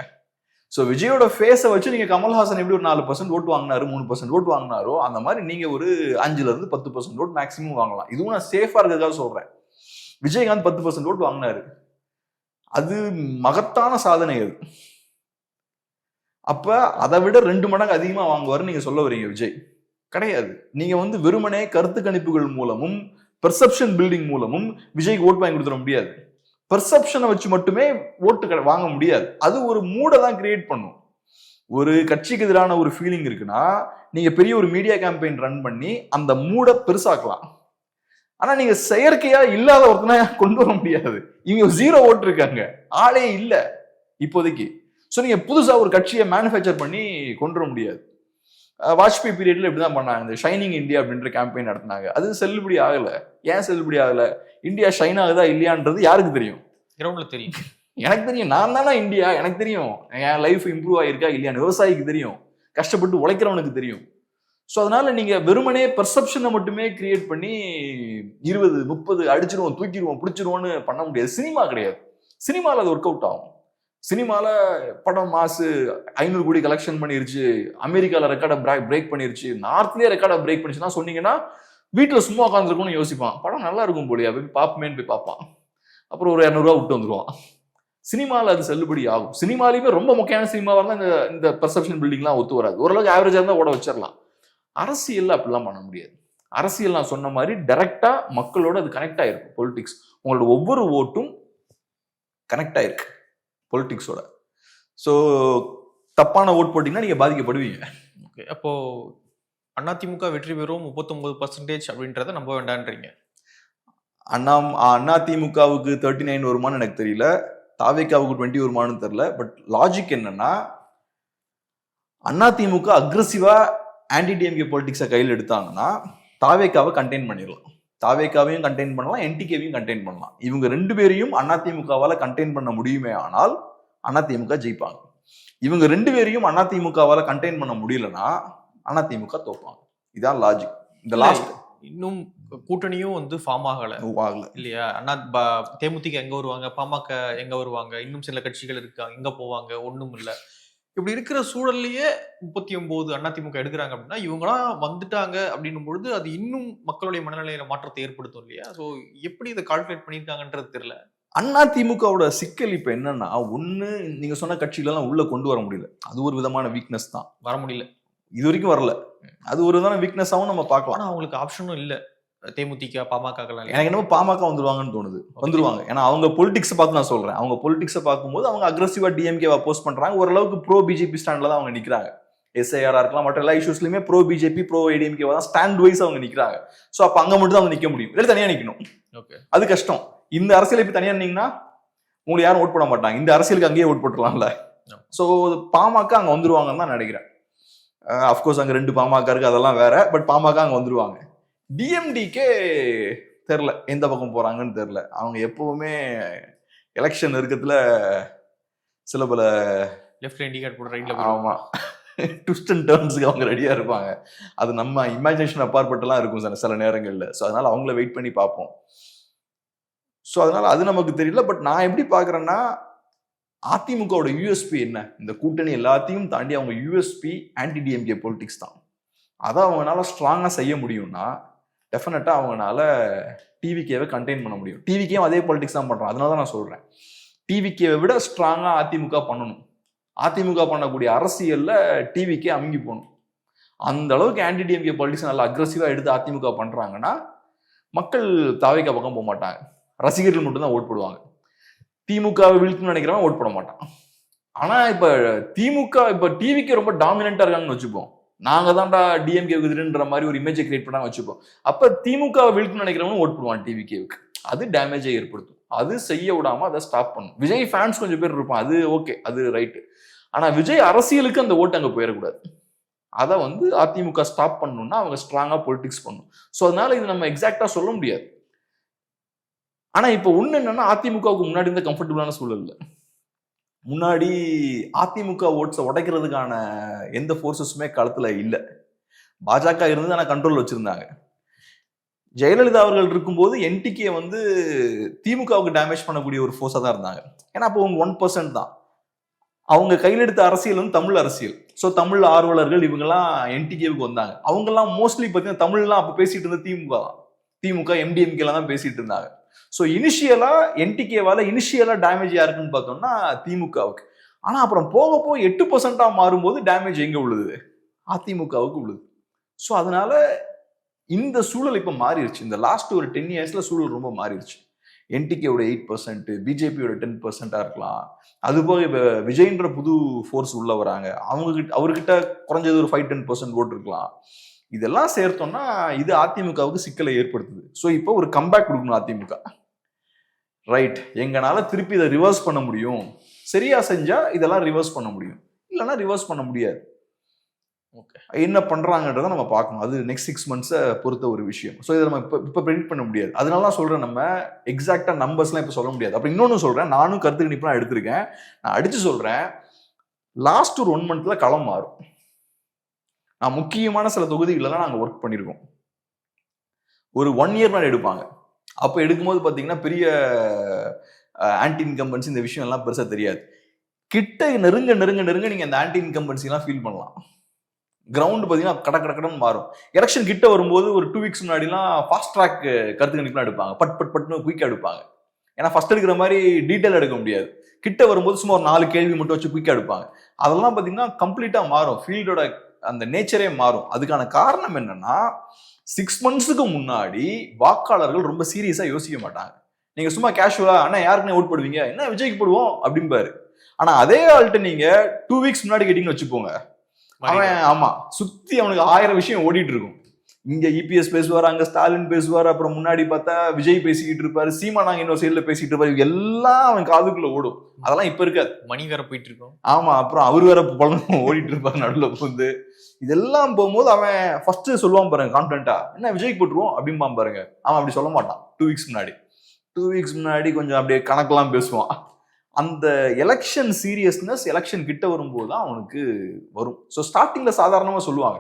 ஸோ விஜயோட ஃபேஸை வச்சு நீங்க கமல்ஹாசன் எப்படி ஒரு 4% ஓட்டு வாங்கினாரு, 3% ஓட்டு வாங்கினாரோ அந்த மாதிரி நீங்க ஒரு 5% ஓட்டு மேக்ஸிமம் வாங்கலாம். இதுவும் நான் சேஃபா இருக்கிறதுக்காக சொல்றேன். விஜயகாந்த் 10% ஓட்டு வாங்கினாரு, அது மகத்தான சாதனை. அது அப்ப அதை விட 2 மடங்கு அதிகமா வாங்குவாரு நீங்க சொல்ல வரீங்க விஜய்? கிடையாது. நீங்க வெறுமனே கருத்து கணிப்புகள் மூலமும் பெர்செப்ஷன் பில்டிங் மூலமும் விஜய்க்கு ஓட்டு வாங்கி கொடுத்துட முடியாது. பெர்செப்ஷனை வச்சு மட்டுமே ஓட்டு வாங்க முடியாது. அது ஒரு மூடை தான் கிரியேட் பண்ணும். ஒரு கட்சிக்கு எதிரான ஒரு ஃபீலிங் இருக்குன்னா நீங்க பெரிய ஒரு மீடியா கேம்பெயின் ரன் பண்ணி அந்த மூடை பெருசாக்கலாம். ஆனா நீங்க செயற்கையா இல்லாத ஒருத்தனை கொண்டு வர முடியாது. இவங்க 0 ஓட்டு இருக்காங்க, ஆளே இல்ல இப்போதைக்கு. ஸோ நீங்க புதுசா ஒரு கட்சியை மேனுஃபேக்சர் பண்ணி கொண்டு வர முடியாது. வாஜ்பாய் பீரியட்ல இப்படிதான் பண்ணாங்க. இந்த ஷைனிங் இந்தியா அப்படின்ற கேம்பெயின் நடத்தினாங்க. அது செல்லுபடி ஆகல. ஏன் செல்லுபடி ஆகல? இந்தியா ஷைன் ஆகுதா இல்லையான்றது யாருக்கு தெரியும்? கிரவுண்ட்ல தெரியும். எனக்கு தெரியும். நான் தானே இந்தியா, எனக்கு தெரியும் என் லைஃப் இம்ப்ரூவ் ஆயிருக்கா இல்லையான்னு. விவசாயிக்கு தெரியும், கஷ்டப்பட்டு உழைக்கிறவனுக்கு தெரியும். ஸோ அதனால நீங்க வெறுமனே பெர்செப்ஷனை மட்டுமே கிரியேட் பண்ணி 20, 30 அடிச்சிருவோம், தூக்கிடுவோம், பிடிச்சிருவோம்னு பண்ண முடியாது. சினிமா கிடையாது. சினிமாவில் அது ஒர்க் அவுட் ஆகும். சினிமால படம் மாசு 500 கோடி கலெக்ஷன் பண்ணிருச்சு, அமெரிக்கால ரெக்கார்டை பிரேக் பண்ணிருச்சு, நார்த்லயே ரெக்கார்டை பிரேக் பண்ணிச்சுன்னா சொன்னீங்கன்னா வீட்டுல சும்மா உட்காந்துருக்கும்னு யோசிப்பான். படம் நல்லா இருக்கும் போலியா, போய் பாப்பமேன்னு போய் பார்ப்பான். அப்புறம் ஒரு 200 ரூபா விட்டு வந்துருவான். சினிமாவில் அது செல்லுபடி ஆகும். சினிமாலையுமே ரொம்ப முக்கியமான சினிமாவாக இருந்தால் இந்த பெர்செப்ஷன் பில்டிங்லாம் ஒத்து வராது. ஓரளவுக்கு ஆவரேஜாக இருந்தால் ஓட வச்சிடலாம். அரசியல் அப்படிலாம் பண்ண முடியாது. அரசியல் நான் சொன்ன மாதிரி டைரக்டா மக்களோட அது கனெக்ட் ஆயிருக்கு. பொலிட்டிக்ஸ் உங்களோட ஒவ்வொரு ஓட்டும் கனெக்ட் ஆயிருக்கு பொலிட்டிக்ஸோட. ஸோ தப்பான ஓட் போட்டிங்கன்னா நீங்க பாதிக்கப்படுவீங்க. ஓகே, அப்போ அதிமுக வெற்றி பெறும் 39% அப்படின்றத நம்ப வேண்டான்றீங்க. அதிமுகவுக்கு 39 வருமானு எனக்கு தெரியல, தாவேகாவுக்கு 20 வருமானு தெரியல. பட் லாஜிக் என்னன்னா, அதிமுக அக்ரெசிவா ஆன்டி டிஎம்கே பொலிட்டிக்ஸை கையில் எடுத்தாங்கன்னா தாவேகாவை கண்டெயின் பண்ணிடலாம். தாவேகாவையும் கண்டெயின் பண்ணலாம், என்டிகேவையும் கண்டெயின் பண்ணலாம். இவங்க 2 பேரையும் அதிமுகவால கண்டெயின் பண்ண முடியுமே ஆனால் அதிமுக ஜெயிப்பாங்க. இவங்க 2 பேரையும் அதிமுகவால கண்டெயின் பண்ண முடியலன்னா அதிமுக தோப்பாங்க. இதான் லாஜிக். இந்த லாஸ்ட் இன்னும் கூட்டணியும் ஃபார்ம் ஆகல இல்லையா? தேமுதிக எங்க வருவாங்க, பாமக எங்க வருவாங்க, இன்னும் சில கட்சிகள் இருக்காங்க, எங்க போவாங்க, ஒண்ணும் இல்ல. இப்படி இருக்கிற சூழல்லையே 39 அதிமுக எடுக்கிறாங்க அப்படின்னா இவங்களாம் வந்துட்டாங்க அப்படின்னும் பொழுது அது இன்னும் மக்களுடைய மனநிலையில மாற்றத்தை ஏற்படுத்தும் இல்லையா? ஸோ எப்படி இதை கால்குலேட் பண்ணியிருக்காங்கன்றது தெரியல. அதிமுகவோட சிக்கல் இப்ப என்னன்னா, ஒண்ணு நீங்க சொன்ன கட்சிகளெல்லாம் உள்ள கொண்டு வர முடியல. அது ஒரு விதமான வீக்னஸ் தான். வர முடியல, இது வரைக்கும் வரல. அது ஒரு விதமான வீக்னஸாவும் நம்ம பார்க்கலாம். ஆனா அவங்களுக்கு ஆப்ஷனும் இல்ல. தேமுதிக பாமக எனக்கு என்னமோ பாமக வந்துருவாங்கன்னு தோணுது. வந்துருவாங்க. ஏன்னா அவங்க பொலிட்டிக்ஸ் பார்த்து நான் சொல்றேன். அவங்க பொலிட்டிக்ஸை பார்க்கும்போது அவங்க அக்ரெசிவா டிஎம்கே அப்போஸ் பண்றாங்க. ஓரளவுக்கு ப்ரோ பிஜேபி ஸ்டாண்ட்ல தான் அவங்க நிக்கிறாங்க. எஸ்ஐஆரா இருக்கலாம், மற்ற எல்லா இஷ்யூஸ்லயுமே ப்ரோ பிஜேபி ப்ரோ ஏடிஎம்கே தான் ஸ்டாண்ட் வைஸ் அவங்க நிக்கிறாங்க. ஸோ அப்ப அங்க மட்டும் தான் அவங்க நிக்க முடியும். இல்லை தனியா நிக்கணும். அது கஷ்டம். இந்த அரசியல் இப்ப தனியா இருந்தீங்கன்னா உங்களுக்கு யாரும் ஓட் போட மாட்டாங்க. இந்த அரசியலுக்கு அங்கேயே ஓட் போட்டுடலாம்ல. ஸோ பாமக அங்க வந்துருவாங்கன்னு தான் நினைக்கிறேன். அப்கோர்ஸ் அங்க 2 பாமக இருக்கு, அதெல்லாம் வேற. பட் பாமக அங்க வந்துருவாங்க. டிஎம்டிக்கே தெரில எந்த பக்கம் போறாங்கன்னு தெரில. அவங்க எப்பவுமே எலெக்ஷன் இருக்கிறதுல சில பல ஆமா ட்விஸ்ட் அண்ட் டர்ன்ஸுக்கு அவங்க ரெடியா இருப்பாங்க. அது நம்ம இமேஜினேஷன் அப்பாற்பட்டெல்லாம் இருக்கும் சில நேரங்கள்ல. ஸோ அதனால அவங்கள வெயிட் பண்ணி பார்ப்போம். ஸோ அதனால அது நமக்கு தெரியல. பட் நான் எப்படி பாக்குறேன்னா, அதிமுகவோட யூஎஸ்பி என்ன? இந்த கூட்டணி எல்லாத்தையும் தாண்டி அவங்க யூஎஸ்பி ஆன்டி டிஎம்கே பொலிட்டிக்ஸ் தான். அதை அவங்களால ஸ்ட்ராங்கா செய்ய முடியும்னா டெஃபினட்டா அவங்களால டிவிகேவை கண்டெயின் பண்ண முடியும். டிவிகேவும் அதே பொலிட்டிக்ஸ் தான் பண்றான். அதனால தான் நான் சொல்றேன், டிவிகேவை விட ஸ்ட்ராங்கா அதிமுக பண்ணணும். அதிமுக பண்ணக்கூடிய அரசியல்ல டிவிகே அமுங்கி போகணும். அந்த அளவுக்கு ஆன்டி டிஎம்கே பொலிட்டிக்ஸ் நல்லா அக்ரெசிவா எடுத்து அதிமுக பண்றாங்கன்னா மக்கள் தாவேகா பக்கம் போக மாட்டாங்க. ரசிகர்கள் மட்டும் தான் ஓட் போடுவாங்க. திமுகவை வீழ்த்துன்னு நினைக்கிறவன் ஓட் போட மாட்டான். ஆனா இப்ப திமுக இப்ப டிவிக்கு ரொம்ப டாமினண்டா இருக்காங்கன்னு வச்சுப்போம். நாங்க தான்டா டிஎம்கே எதிரின்ற மாதிரி ஒரு இமேஜை கிரியேட் பண்ணாங்க வச்சுப்போம். அப்ப திமுக வீழ்த்துன்னு நினைக்கிறவனும் ஓட் போடுவான் டிவிகேவுக்கு. அது டேமேஜை ஏற்படுத்தும். அது செய்ய விடாம அதை ஸ்டாப் பண்ணும். விஜய் ஃபேன்ஸ் கொஞ்சம் பேர் இருப்பான், அது ஓகே, அது ரைட்டு. ஆனா விஜய் அரசியலுக்கு அந்த ஓட்டு அங்க போயிடக்கூடாது. அதை அதிமுக ஸ்டாப் பண்ணணும்னா அவங்க ஸ்ட்ராங்கா பொலிட்டிக்ஸ் பண்ணணும். ஸோ அதனால இது நம்ம எக்ஸாக்டா சொல்ல முடியாது. ஆனா இப்ப ஒண்ணு என்னன்னா, அதிமுகவுக்கு முன்னாடி இருந்த கம்ஃபர்டபுளான சூழல் இல்லை. முன்னாடி அதிமுக ஓட்ஸை உடைக்கிறதுக்கான எந்த ஃபோர்ஸஸுமே களத்துல இல்லை. பாஜக இருந்து ஆனா கண்ட்ரோல் வச்சிருந்தாங்க. ஜெயலலிதா அவர்கள் இருக்கும்போது என்டிகே வந்து திமுகவுக்கு டேமேஜ் பண்ணக்கூடிய ஒரு ஃபோர்ஸா தான் இருந்தாங்க. ஏன்னா அப்போ அவங்க 1% தான். அவங்க கையில் எடுத்த அரசியல் வந்து தமிழ் அரசியல். ஸோ தமிழ் ஆர்வலர்கள் இவங்கெல்லாம் என்டிகேவுக்கு வந்தாங்க. அவங்கெல்லாம் மோஸ்ட்லி பார்த்தீங்கன்னா தமிழ்லாம் அப்போ பேசிட்டு இருந்த திமுக தான். திமுக எம்டிஎம்கேலாம் தான் பேசிட்டு இருந்தாங்க. ஸோ இனிஷியலா என்டிகேவால இனிஷியலா டேமேஜ் யாருக்குன்னு பார்த்தோம்னா திமுகவுக்கு. ஆனா அப்புறம் போக போக 8% மாறும்போது டேமேஜ் எங்க விழுது? அதிமுகவுக்கு விழுது. ஸோ அதனால இந்த சூழல் இப்ப மாறிடுச்சு. இந்த லாஸ்ட் ஒரு 10 இயர்ஸ்ல சூழல் ரொம்ப மாறிடுச்சு. என்டிகேவோட 8%, பிஜேபியோட 10% இருக்கலாம். அது போக இப்ப விஜய்ன்ற புது ஃபோர்ஸ் உள்ள வராங்க. அவர்கிட்ட குறைஞ்சது ஒரு 5-10% ஓட்டு இருக்கலாம். இதெல்லாம் சேர்த்தோம்னா இது அதிமுகவுக்கு சிக்கலை ஏற்படுத்துது. ஸோ இப்போ ஒரு கம்பேக் கொடுக்கணும் அதிமுக. ரைட், எங்கனால திருப்பி இதை ரிவர்ஸ் பண்ண முடியும். சரியா செஞ்சா இதெல்லாம் ரிவர்ஸ் பண்ண முடியும், இல்லைன்னா ரிவர்ஸ் பண்ண முடியாது. என்ன பண்றாங்கன்றத நம்ம பார்க்கணும். அது நெக்ஸ்ட் 6 months பொறுத்த ஒரு விஷயம். ஸோ இதை நம்ம இப்போ ப்ரெடிக்ட் பண்ண முடியாது. அதனால தான் சொல்றேன், நம்ம எக்ஸாக்டா நம்பர்ஸ்லாம் இப்போ சொல்ல முடியாது. அப்புறம் இன்னொன்னு சொல்றேன், நானும் கருத்து கணிப்புலாம் எடுத்திருக்கேன். நான் அடிச்சு சொல்றேன், லாஸ்ட் ஒரு 1 monthல களம் மாறும். நான் முக்கியமான சில தொகுதிகளெல்லாம் நாங்கள் ஒர்க் பண்ணியிருக்கோம். ஒரு 1 year மேலே எடுப்பாங்க. அப்போ எடுக்கும்போது பார்த்தீங்கன்னா பெரிய ஆன்டி இன்கம்பன்சி இந்த விஷயம் எல்லாம் பெருசாக தெரியாது. கிட்ட நெருங்க நெருங்க நெருங்க நீங்க அந்த ஆன்டி இன்கம்பன்சிலாம் ஃபீல் பண்ணலாம். கிரவுண்ட் பார்த்தீங்கன்னா கடன்னு மாறும். எலெக்ஷன் கிட்ட வரும்போது ஒரு 2 weeks முன்னாடிலாம் ஃபாஸ்ட் ட்ராக் கருத்து கணிப்புலாம் எடுப்பாங்க. பட்னு குயிக்காக எடுப்பாங்க. ஏன்னா ஃபர்ஸ்ட் எடுக்கிற மாதிரி டீட்டெயில் எடுக்க முடியாது. கிட்ட வரும்போது சும்மா ஒரு 4 கேள்வி மட்டும் வச்சு குயிக்காக எடுப்பாங்க. அதெல்லாம் பார்த்தீங்கன்னா கம்ப்ளீட்டாக மாறும். ஃபீல்டோட அந்த நேச்சரே மாறும். அதுக்கான காரணம் என்னன்னா 6 monthsக்கு முன்னாடி வாக்காளர்கள் ரொம்ப சீரியஸா யோசிக்க மாட்டாங்க. நீங்க சும்மா கேஷுவலா அண்ணா யாருக்குன்னு ஓட் போடுவீங்க, என்ன விஜய்க்கு போடுவோம் அப்படிம்பாரு. ஆனா அதே ஆள்கிட்ட நீங்க 2 weeks முன்னாடி கேட்டீங்கன்னு வச்சுப்போங்க, அவன் ஆமா சுத்தி அவனுக்கு 1000 விஷயம் ஓடிட்டு இருக்கும். இங்க இபிஎஸ் பேசுவார், அங்க ஸ்டாலின் பேசுவார், அப்புறம் முன்னாடி பார்த்தா விஜய் பேசிக்கிட்டு இருப்பாரு, சீமானாங்க இன்னொரு சைட்ல பேசிட்டு இருப்பாரு. எல்லாம் அவன் காதுக்குள்ள ஓடும். அதெல்லாம் இப்ப இருக்காது. மணி வேற போயிட்டு இருக்கும். ஆமா, அப்புறம் அவர் வேற பழம் ஓடிட்டு இருப்பாரு நடுவில் புகுந்து. இதெல்லாம் போகும்போது அவன் ஃபர்ஸ்ட் சொல்லுவான் பாருங்க கான்ஃபிடென்ட்டா, என்ன விஜய்க்கு போட்டுருவோம் அப்படிம்பான் பாருங்க. அவன் அப்படி சொல்ல மாட்டான். 2 weeks முன்னாடி 2 weeks முன்னாடி கொஞ்சம் அப்படியே கணக்கெல்லாம் பேசுவான். அந்த எலெக்ஷன் சீரியஸ்னஸ் எலெக்ஷன் கிட்ட வரும்போது தான் அவனுக்கு வரும். ஸோ ஸ்டார்டிங்ல சாதாரணமா சொல்லுவாங்க.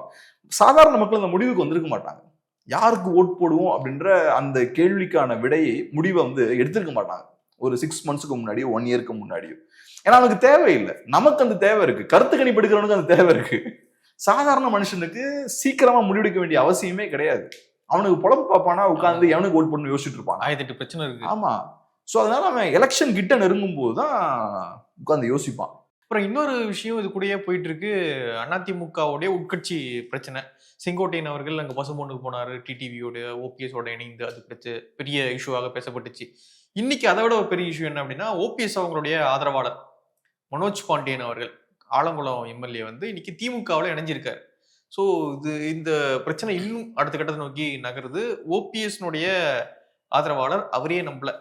சாதாரண மக்கள் அந்த முடிவுக்கு வந்திருக்க மாட்டாங்க. யாருக்கு ஓட் போடுவோம் அப்படின்ற அந்த கேள்விக்கான விடையை முடிவை வந்து எடுத்திருக்க மாட்டாங்க ஒரு 6 monthsக்கு முன்னாடியோ 1 yearக்கு முன்னாடியோ. ஏன்னா அவனுக்கு தேவையில்லை. நமக்கு அந்த தேவை இருக்கு. கருத்து கணிப்பு எடுக்கிறவனுக்கு அந்த தேவை இருக்கு. சாதாரண மனுஷனுக்கு சீக்கிரமா முடிவெடுக்க வேண்டிய அவசியமே கிடையாது. அவனுக்கு புலம்பு பார்ப்பானா உட்காந்து எவனுக்கு ஓட் பண்ணு யோசிச்சுட்டு இருப்பான். 1008 பிரச்சனை இருக்கு. ஆமா. ஸோ அதனால அவன் எலெக்ஷன் கிட்ட நெருங்கும் போது தான் உட்காந்து யோசிப்பான். அப்புறம் இன்னொரு விஷயம் இது கூடயே போயிட்டு இருக்கு, அதிமுகவுடைய உட்கட்சி பிரச்சனை. செங்கோட்டையன் அவர்கள் அங்கே பசும்பொண்ணுக்கு போனாரு, டிடிவியோட ஓபிஎஸோட இணைந்து அது பெரிய இஷ்யூவாக பேசப்பட்டுச்சு. இன்னைக்கு அதை விட ஒரு பெரிய இஷ்யூ என்ன அப்படின்னா, ஓபிஎஸ் அவங்களுடைய ஆதரவாளர் மனோஜ் பாண்டியன் அவர்கள், ஆலங்குளம் எம்எல்ஏ வந்து இன்னைக்கு திமுகவில் இணைஞ்சிருக்காரு. ஸோ இந்த பிரச்சனை இன்னும் அடுத்த கட்டத்தை நோக்கி நகருது. ஓபிஎஸ்னுடைய ஆதரவாளர் அவரே நம்பல.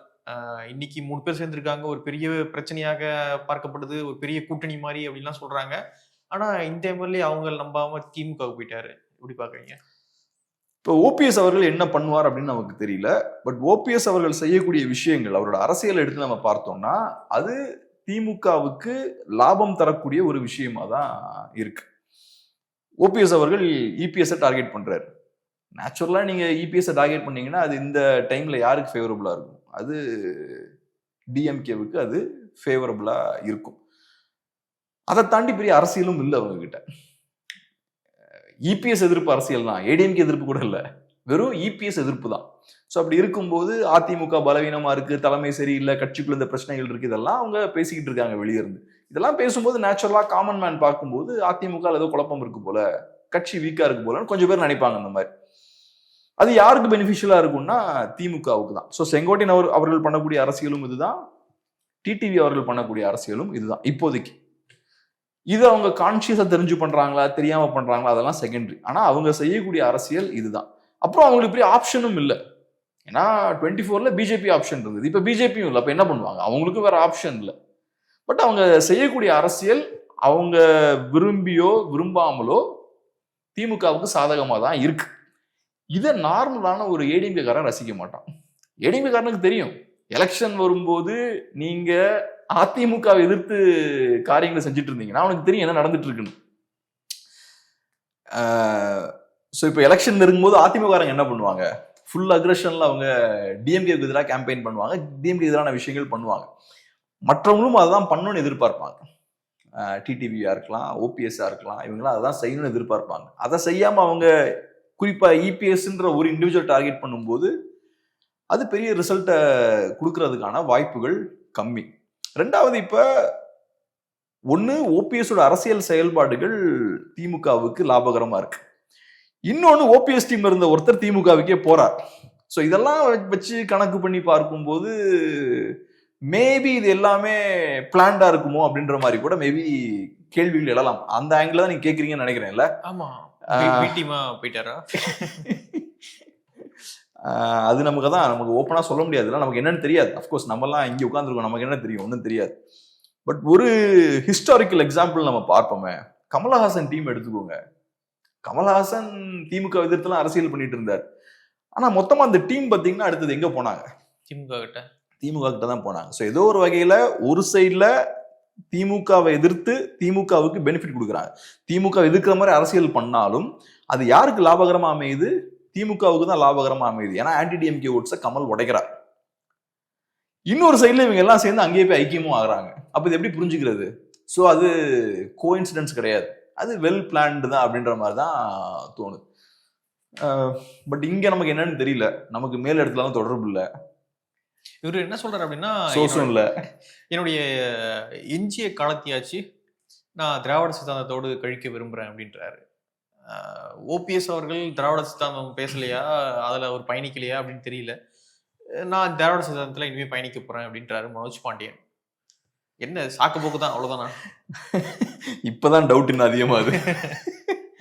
இன்னைக்கு 3 பேர் சேர்ந்திருக்காங்க, ஒரு பெரிய பிரச்சனையாக பார்க்கப்படுது, ஒரு பெரிய கூட்டணி மாதிரி அப்படின்லாம் சொல்றாங்க. ஆனா இந்த எம்எல்ஏ அவங்க நம்பாம திமுகவுக்கு போயிட்டாரு. எப்படி பாக்குறீங்க? இப்போ ஓபிஎஸ் அவர்கள் என்ன பண்ணுவார் அப்படின்னு நமக்கு தெரியல. பட் ஓபிஎஸ் அவர்கள் செய்யக்கூடிய விஷயங்கள், அவரோட அரசியல் எடுத்து நம்ம பார்த்தோம்னா அது திமுகவுக்கு லாபம் தரக்கூடிய ஒரு விஷயமா தான் இருக்கு. ஓபிஎஸ் அவர்கள் இபிஎஸ் டார்கெட் பண்றாரு. நேச்சுரலா நீங்க இபிஎஸ் டார்கெட் பண்ணீங்கன்னா அது இந்த டைம்ல யாருக்கு ஃபேவரபிளா இருக்கும்? அது டிஎம்கேவுக்கு அது ஃபேவரபிளா இருக்கும். அதை தாண்டி பெரிய அரசியலும் இல்லை அவங்க கிட்ட. இபிஎஸ் எதிர்ப்பு அரசியல் தான், ஏடிஎம்கே எதிர்ப்பு கூட இல்லை, வெறும் இபிஎஸ் எதிர்ப்பு தான். ஸோ அப்படி இருக்கும்போது அதிமுக பலவீனமா இருக்கு, தலைமை சரியில்லை, கட்சிக்குள்ள இந்த பிரச்சனைகள் இருக்கு, இதெல்லாம் அவங்க பேசிக்கிட்டு இருக்காங்க வெளியே இருந்து. இதெல்லாம் பேசும்போது நேச்சுரலா காமன் மேன் பார்க்கும்போது அதிமுக ஏதோ குழப்பம் இருக்கு போல, கட்சி வீக்கா இருக்கு போலன்னு கொஞ்சம் பேர் நினைப்பாங்க. அந்த மாதிரி அது யாருக்கு பெனிஃபிஷியலா இருக்கும்னா திமுகவுக்கு தான். ஸோ செங்கோட்டையன் அவர்கள் பண்ணக்கூடிய அரசியலும் இதுதான், டிடிவி அவர்கள் பண்ணக்கூடிய அரசியலும் இதுதான் இப்போதைக்கு. இது அவங்க கான்சியஸா தெரிஞ்சு பண்றாங்களா தெரியாம பண்றாங்களா அதெல்லாம் செகண்டரி. ஆனா அவங்க செய்யக்கூடிய அரசியல் இதுதான். அப்புறம் அவங்களுக்கு பெரிய ஆப்ஷனும் இல்லை. ஏன்னா 24ல பிஜேபி ஆப்ஷன் இருந்தது, இப்ப பிஜேபியும் இல்லை. அப்ப என்ன பண்ணுவாங்க? அவங்களுக்கும் வேற ஆப்ஷன் இல்லை. பட் அவங்க செய்யக்கூடிய அரசியல் அவங்க விரும்பியோ விரும்பாமலோ திமுகவுக்கு சாதகமா தான் இருக்கு. இதை நார்மலான ஒரு ஏடிஎம்கேக்காரன் ரசிக்க மாட்டான். ஏடிஎம்கேக்காரனுக்கு தெரியும் எலெக்ஷன் வரும்போது நீங்க அதிமுகவை எதிர்த்து காரியங்களை செஞ்சுட்டு இருந்தீங்கன்னா அவனுக்கு தெரியும் என்ன நடந்துட்டு இருக்குன்னு. ஸோ இப்போ எலெக்ஷன் இருக்கும்போது அதிமுககாரங்க என்ன பண்ணுவாங்க? ஃபுல் அக்ரெஷன்ல அவங்க டிஎம்கேக்கு எதிராக கேம்பெயின் பண்ணுவாங்க, டிஎம்கே எதிரான விஷயங்கள் பண்ணுவாங்க. மற்றவங்களும் அதான் பண்ணணும்னு எதிர்பார்ப்பாங்க. டிடிவியா இருக்கலாம், ஓபிஎஸ்ஆ இருக்கலாம், இவங்களாம் அதான் செய்யணும்னு எதிர்பார்ப்பாங்க. அதை செய்யாம அவங்க குறிப்பா இபிஎஸ்ன்ற ஒரு இண்டிவிஜுவல் டார்கெட் பண்ணும்போது அது பெரிய ரிசல்ட்டை கொடுக்கறதுக்கான வாய்ப்புகள் கம்மி. ரெண்டாவது, இப்ப ஒண்ணு ஓபிஎஸோட அரசியல் செயல்பாடுகள் திமுகவுக்கு லாபகரமா இருக்கு. இன்னொன்னு, ஓபிஎஸ் டீம்ல இருந்த ஒருத்தர் திமுகவுக்கே போறார். ஸோ இதெல்லாம் வச்சு கணக்கு பண்ணி பார்க்கும்போது மேபி இது எல்லாமே பிளான்டா இருக்குமோ அப்படின்ற மாதிரி கூட மேபி கேள்விகள் எழலாம். அந்த ஆங்கிள் தான் நீங்க கேக்குறீங்கன்னு நினைக்கிறேன்ல. ஆமா, பிடிமா போயிட்டாரா? அது நமக்கு ஓப்பனா சொல்ல முடியாது, நமக்கு என்னன்னு தெரியாது. அப்கோர்ஸ் நம்மலாம் இங்க உட்காந்துருக்கோம், நமக்கு என்ன தெரியும், ஒன்றும் தெரியாது. பட் ஒரு ஹிஸ்டாரிக்கல் எக்ஸாம்பிள் நம்ம பார்ப்போமே. கமலஹாசன் டீம் எடுத்துக்கோங்க. கமலஹாசன் திமுக எதிர்த்துலாம் அரசியல் பண்ணிட்டு இருந்தார். ஆனா மொத்தமா அந்த டீம் பாத்தீங்கன்னா அடுத்தது எங்க போனாங்க? திமுக கிட்ட தான் போனாங்க. ஸோ ஏதோ ஒரு வகையில ஒரு சைட்ல திமுகவை எதிர்த்து திமுகவுக்கு பெனிஃபிட் கொடுக்குறாங்க. திமுக எதிர்க்கிற மாதிரி அரசியல் பண்ணாலும் அது யாருக்கு லாபகரமா அமையுது? திமுகவுக்கு தான் லாபகரமா அமையுது. ஏன்னா ஆன்டி டிஎம்கே ஓட்ஸை கமல் உடைக்கிறார். இன்னொரு சைட்ல இவங்க எல்லாம் சேர்ந்து அங்கேயே போய் ஐக்கியமும் ஆகுறாங்க. அப்ப இது எப்படி புரிஞ்சுக்கிறது? ஸோ அது கோஇன்சிடென்ஸ் கிடையாது, அது வெல் பிளான்டு தான் அப்படின்ற மாதிரி தான் தோணுது. பட் இங்க நமக்கு என்னன்னு தெரியல, நமக்கு மேல் இடத்துல தொடர்பு இல்லை. இவரு என்ன சொல்றாரு அப்படின்னா, என்னுடைய எஞ்சிய காலத்தியாச்சு நான் திராவிட சித்தாந்தத்தோடு கழிக்க விரும்புறேன் அப்படின்றாரு. ஓபிஎஸ் அவர்கள் திராவிட சித்தாந்தம் பேசலையா, அதுல அவர் பயணிக்கலையா அப்படின்னு தெரியல. நான் திராவிட சித்தாந்தத்துல இனிமே பயணிக்க போறேன் அப்படின்றாரு மனோஜ் பாண்டியன். என்ன சாக்கு போக்கு தான், அவ்வளவுதானா? இப்பதான் டவுட் இன்னும் அதிகமாகுது.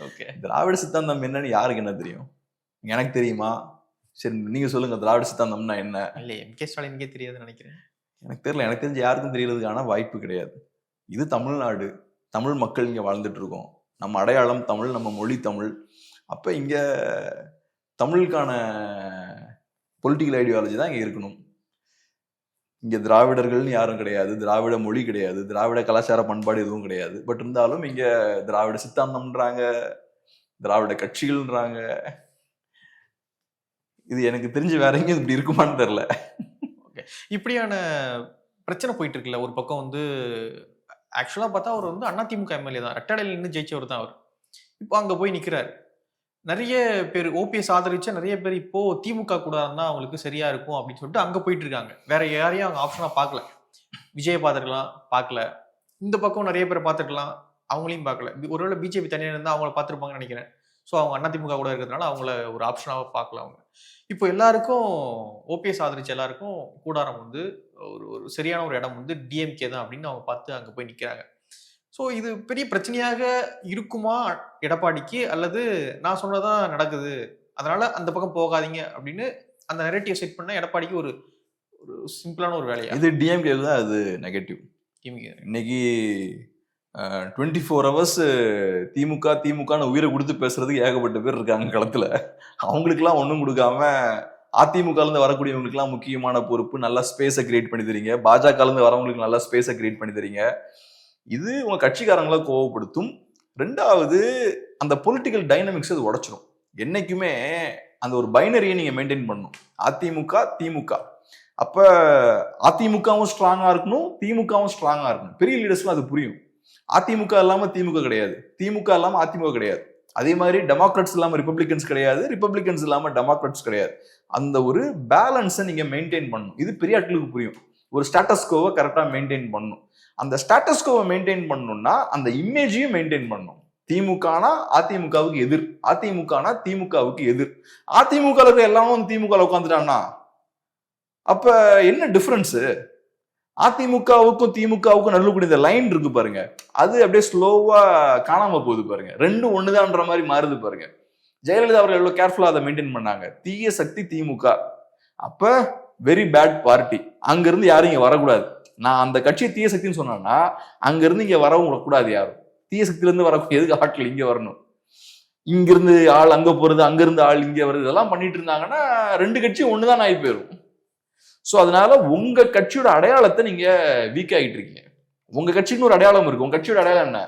ஓகே, திராவிட சித்தாந்தம் என்னன்னு யாருக்கு என்ன தெரியும்? எனக்கு தெரியுமா? சரி நீங்க சொல்லுங்க, திராவிட சித்தாந்தம்னா என்ன? இல்ல, எம்கே ஸ்டாலினுக்கே தெரியாதுன்னு நினைக்கிறேன். எனக்கு தெரியல, எனக்கு தெரிஞ்சு யாருக்கும் தெரியறதுக்கான வாய்ப்பு கிடையாது. இது தமிழ்நாடு, தமிழ் மக்கள் இங்க வாழ்ந்துட்டு இருக்கோம். நம்ம அடையாளம் தமிழ், நம்ம மொழி தமிழ். அப்ப இங்க தமிழுக்கான பொலிட்டிக்கல் ஐடியாலஜி தான் இங்க இருக்கணும். இங்க திராவிடர்கள்னு யாரும் கிடையாது, திராவிட மொழி கிடையாது, திராவிட கலாச்சார பண்பாடு எதுவும் கிடையாது. பட் இருந்தாலும் இங்க திராவிட சித்தாந்தம்ன்றாங்க, திராவிட கட்சிகள்ன்றாங்க. இது எனக்கு தெரிஞ்சு வேற எங்கேயும் இப்படி இருக்குமான்னு தெரியல. ஓகே, இப்படியான பிரச்சனை போயிட்டு இருக்குல்ல. ஒரு பக்கம் வந்து ஆக்சுவலா பார்த்தா அவர் வந்து அதிமுக எம்எல்ஏ தான், ரெட்டடையில் நின்று ஜெயிச்சவர் தான் அவர். இப்போ அங்க போய் நிக்கிறாரு. நிறைய பேர் ஓபிஎஸ் ஆதரிச்சா நிறைய பேர் இப்போ திமுக கூட இருந்தா அவங்களுக்கு சரியா இருக்கும் அப்படின்னு சொல்லிட்டு அங்க போயிட்டு இருக்காங்க. வேற யாரையும் அவங்க ஆப்ஷனா பார்க்கல. விஜய பார்த்துக்கலாம், பார்க்கல. இந்த பக்கம் நிறைய பேரை பார்த்துக்கலாம், அவங்களையும் பார்க்கல. ஒருவேளை பிஜேபி தனியாக இருந்தால் அவங்கள பார்த்துருப்பாங்கன்னு நினைக்கிறேன். ஸோ அவங்க அதிமுக கூட இருக்கிறதுனால அவங்கள ஒரு ஆப்ஷனாக பார்க்கல அவங்க. இப்போ எல்லாருக்கும் ஓபிஎஸ் ஆதரிச்ச எல்லாருக்கும் கூடாரம் வந்து ஒரு சரியான ஒரு இடம் வந்து டிஎம்கே தான் அப்படின்னு அவங்க பார்த்து அங்கே போய் நிற்கிறாங்க. ஸோ இது பெரிய பிரச்சனையாக இருக்குமா எடப்பாடிக்கு, அல்லது நான் சொன்னதான் நடக்குது அதனால அந்த பக்கம் போகாதீங்க அப்படின்னு அந்த நெரேட்டிவ் செட் பண்ண எடப்பாடிக்கு ஒரு சிம்பிளான ஒரு வேலையா? இது டிஎம்கே தான் அது நெகட்டிவ். இன்னைக்கு 24 hours திமுகன்னு உயிரை கொடுத்து பேசுறதுக்கு ஏகப்பட்ட பேர் இருக்காங்க களத்துல. அவங்களுக்குலாம் ஒன்றும் கொடுக்காம அதிமுகல இருந்து வரக்கூடியவங்களுக்குலாம் முக்கியமான பொறுப்பு, நல்ல ஸ்பேஸை கிரியேட் பண்ணி தரீங்க. பாஜக இருந்து வரவங்களுக்கு நல்ல ஸ்பேஸை கிரியேட் பண்ணி தரீங்க. இது உங்க கட்சிக்காரங்களை கோவப்படுத்தும். ரெண்டாவது, அந்த பொலிட்டிக்கல் டைனமிக்ஸ் அது உடைச்சிடும். என்னைக்குமே அந்த ஒரு பைனரியை நீங்க மெயின்டைன் பண்ணணும், அதிமுக திமுக. அப்ப அதிமுகவும் ஸ்ட்ராங்கா இருக்கணும், திமுகவும் ஸ்ட்ராங்கா இருக்கணும். பெரிய லீடர்ஸ்லாம் அது புரியும். அதிமுக இல்லாம திமுக கிடையாது, திமுக இல்லாம அதிமுக கிடையாது. அதே மாதிரி டெமோக்ராட்ஸ் இல்லாம ரிப்பப்ளிகன்ஸ் கிடையாது, ரிப்பப்ளிகன்ஸ் இல்லாம டெமோக்ராட்ஸ் கிடையாது. அந்த ஒரு பேலன்ஸை நீங்க மெயின்டைன் பண்ணணும். இது பெரிய ஆட்களுக்கு புரியும். ஒரு ஸ்டேட்டஸ் கோவை கரெக்டா மெயின்டைன் பண்ணணும். அந்த ஸ்டேட்டஸ் கோவை மெயின்டைன் பண்ணணும்னா அந்த இமேஜையும் மெயின்டைன் பண்ணணும். திமுகனா அதிமுகவுக்கு எதிர், அதிமுகனா திமுகவுக்கு எதிர். அதிமுக எல்லாரும் திமுக உட்காந்துட்டான்னா அப்ப என்ன டிஃபரன்ஸ்? அதிமுகவுக்கும் திமுகவுக்கும் நடுவுக்கூடிய இந்த லைன் இருக்கு பாருங்க, அது அப்படியே ஸ்லோவா காணாம போகுது பாருங்க. ரெண்டும் ஒண்ணுதான்ற மாதிரி மாறுது பாருங்க. ஜெயலலிதா அவர்கள் எவ்வளவு கேர்ஃபுல்லா அதை மெயின்டைன் பண்ணாங்க. தீய சக்தி திமுக, அப்ப வெரி பேட் பார்ட்டி, அங்க இருந்து யாரும் இங்க வரக்கூடாது. நான் அந்த கட்சியை தீய சக்தின்னு சொன்னா அங்க இருந்து இங்க வரவும் கூடாது யாரும். தீய சக்தியில இருந்து வரக்கூடியதுக்கு ஆட்கள் இங்க வரணும். இங்க இருந்து ஆள் அங்க போறது, அங்க இருந்து ஆள் இங்க வருது, இதெல்லாம் பண்ணிட்டு இருந்தாங்கன்னா ரெண்டு கட்சியும் ஒண்ணுதான் ஆகி போயிடும். ஸோ அதனால உங்க கட்சியோட அடையாளத்தை நீங்க வீக் ஆகிட்டு இருக்கீங்க. உங்க கட்சிக்கு ஒரு அடையாளம் இருக்கு. உங்க கட்சியோட அடையாளம் என்ன?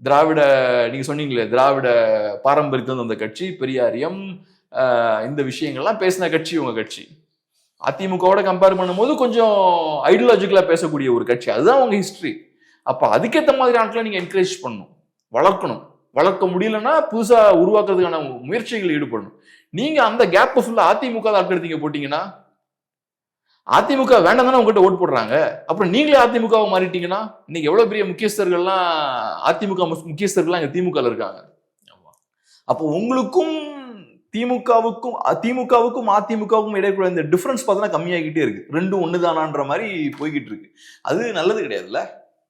திராவிட, நீங்க சொன்னீங்களே திராவிட பாரம்பரியத்தை அந்த கட்சி, பெரியாரியம், இந்த விஷயங்கள்லாம் பேசின கட்சி உங்க கட்சி. அதிமுகவோட கம்பேர் பண்ணும்போது கொஞ்சம் ஐடியாலஜிக்கலா பேசக்கூடிய ஒரு கட்சி, அதுதான் உங்க ஹிஸ்டரி. அப்ப அதுக்கேற்ற மாதிரி ஆட்களை நீங்க என்கரேஜ் பண்ணணும், வளர்க்கணும். வளர்க்க முடியலன்னா புதுசா உருவாக்குறதுக்கான முயற்சிகள் ஈடுபடணும். நீங்க அந்த கேப் ஃபுல்லா அதிமுக ஆட்கள் போட்டீங்கன்னா, அதிமுக வேண்டாம் தானே உங்ககிட்ட ஓட்டு போடுறாங்க. அப்புறம் நீங்களே அதிமுகவை மாறிட்டீங்கன்னா, இன்னைக்கு எவ்வளவு பெரிய முக்கியஸ்தர்கள்லாம் அதிமுக முக்கியஸ்தர்கள்லாம் இங்க திமுக இருக்காங்க. அப்போ உங்களுக்கும் திமுகவுக்கும் அதிமுகவுக்கும் இடையே இந்த டிஃபரன்ஸ் பார்த்தா கம்மியாகிட்டே இருக்கு. ரெண்டும் ஒண்ணுதானான்ற மாதிரி போய்கிட்டு இருக்கு. அது நல்லது கிடையாதுல்ல.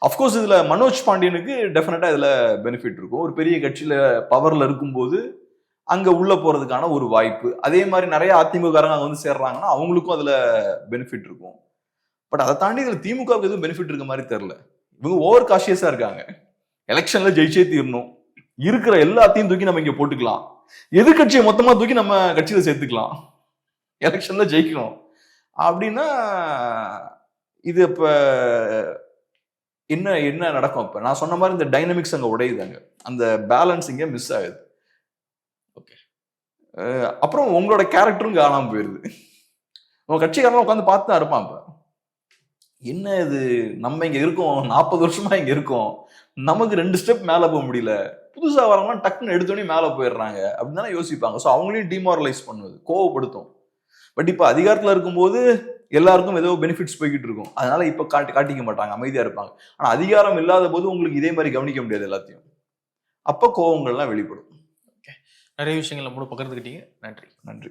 அப்கோர்ஸ் இதுல மனோஜ் பாண்டியனுக்கு டெஃபினட்டா இதுல பெனிஃபிட் இருக்கும். ஒரு பெரிய கட்சியில பவர்ல இருக்கும்போது அங்க உள்ள போறதுக்கான ஒரு வாய்ப்பு. அதே மாதிரி நிறைய அதிமுககாரங்க அங்க வந்து சேர்றாங்கன்னா அவங்களுக்கும் அதுல பெனிஃபிட் இருக்கும். பட் அதை தாண்டி இதுல திமுகவுக்கு எதுவும் பெனிஃபிட் இருக்க மாதிரி தெரியல. இவங்க ஓவர் காஷியஸா இருக்காங்க. எலெக்ஷன்ல ஜெயிச்சே தீரணும், இருக்கிற எல்லாத்தையும் தூக்கி நம்ம இங்க போட்டுக்கலாம், எதிர்கட்சியை மொத்தமா தூக்கி நம்ம கட்சியில சேர்த்துக்கலாம், எலெக்ஷன்ல ஜெயிக்கணும் அப்படின்னா இது இப்ப என்ன என்ன நடக்கும்? இப்ப நான் சொன்ன மாதிரி இந்த டைனமிக்ஸ் அங்க உடையுதாங்க, அந்த பேலன்ஸ் இங்க மிஸ் ஆகுது. ஓகே, அப்புறம் உங்களோட கேரக்டரும் காணாம போயிருது. உங்க கட்சிக்காரன் உட்காந்து பார்த்து தான் இருப்பான். இப்ப என்ன இது, நம்ம இங்க இருக்கோம், 40 வருஷமா இங்க இருக்கோம், நமக்கு 2 ஸ்டெப் மேல போக முடியல, புதுசா வரவங்க டக்குன்னு எடுத்தோடனே மேல போயிடுறாங்க அப்படின்னு தானே யோசிப்பாங்க. ஸோ அவங்களையும் டிமாரலைஸ் பண்ணுவது, கோவப்படுத்தும். பட் இப்ப அதிகாரத்துல இருக்கும்போது எல்லாருக்கும் ஏதோ பெனிஃபிட்ஸ் போய்கிட்டு இருக்கும், அதனால இப்ப காட்டிக்க மாட்டாங்க, அமைதியா இருப்பாங்க. ஆனா அதிகாரம் இல்லாத போது உங்களுக்கு இதே மாதிரி கவனிக்க முடியாது எல்லாத்தையும். அப்ப கோவங்கள்லாம் வெளிப்படும். நிறைய விஷயங்கள் நம்மளோட பகிர்ந்துக்கிட்டீங்க. நன்றி. நன்றி.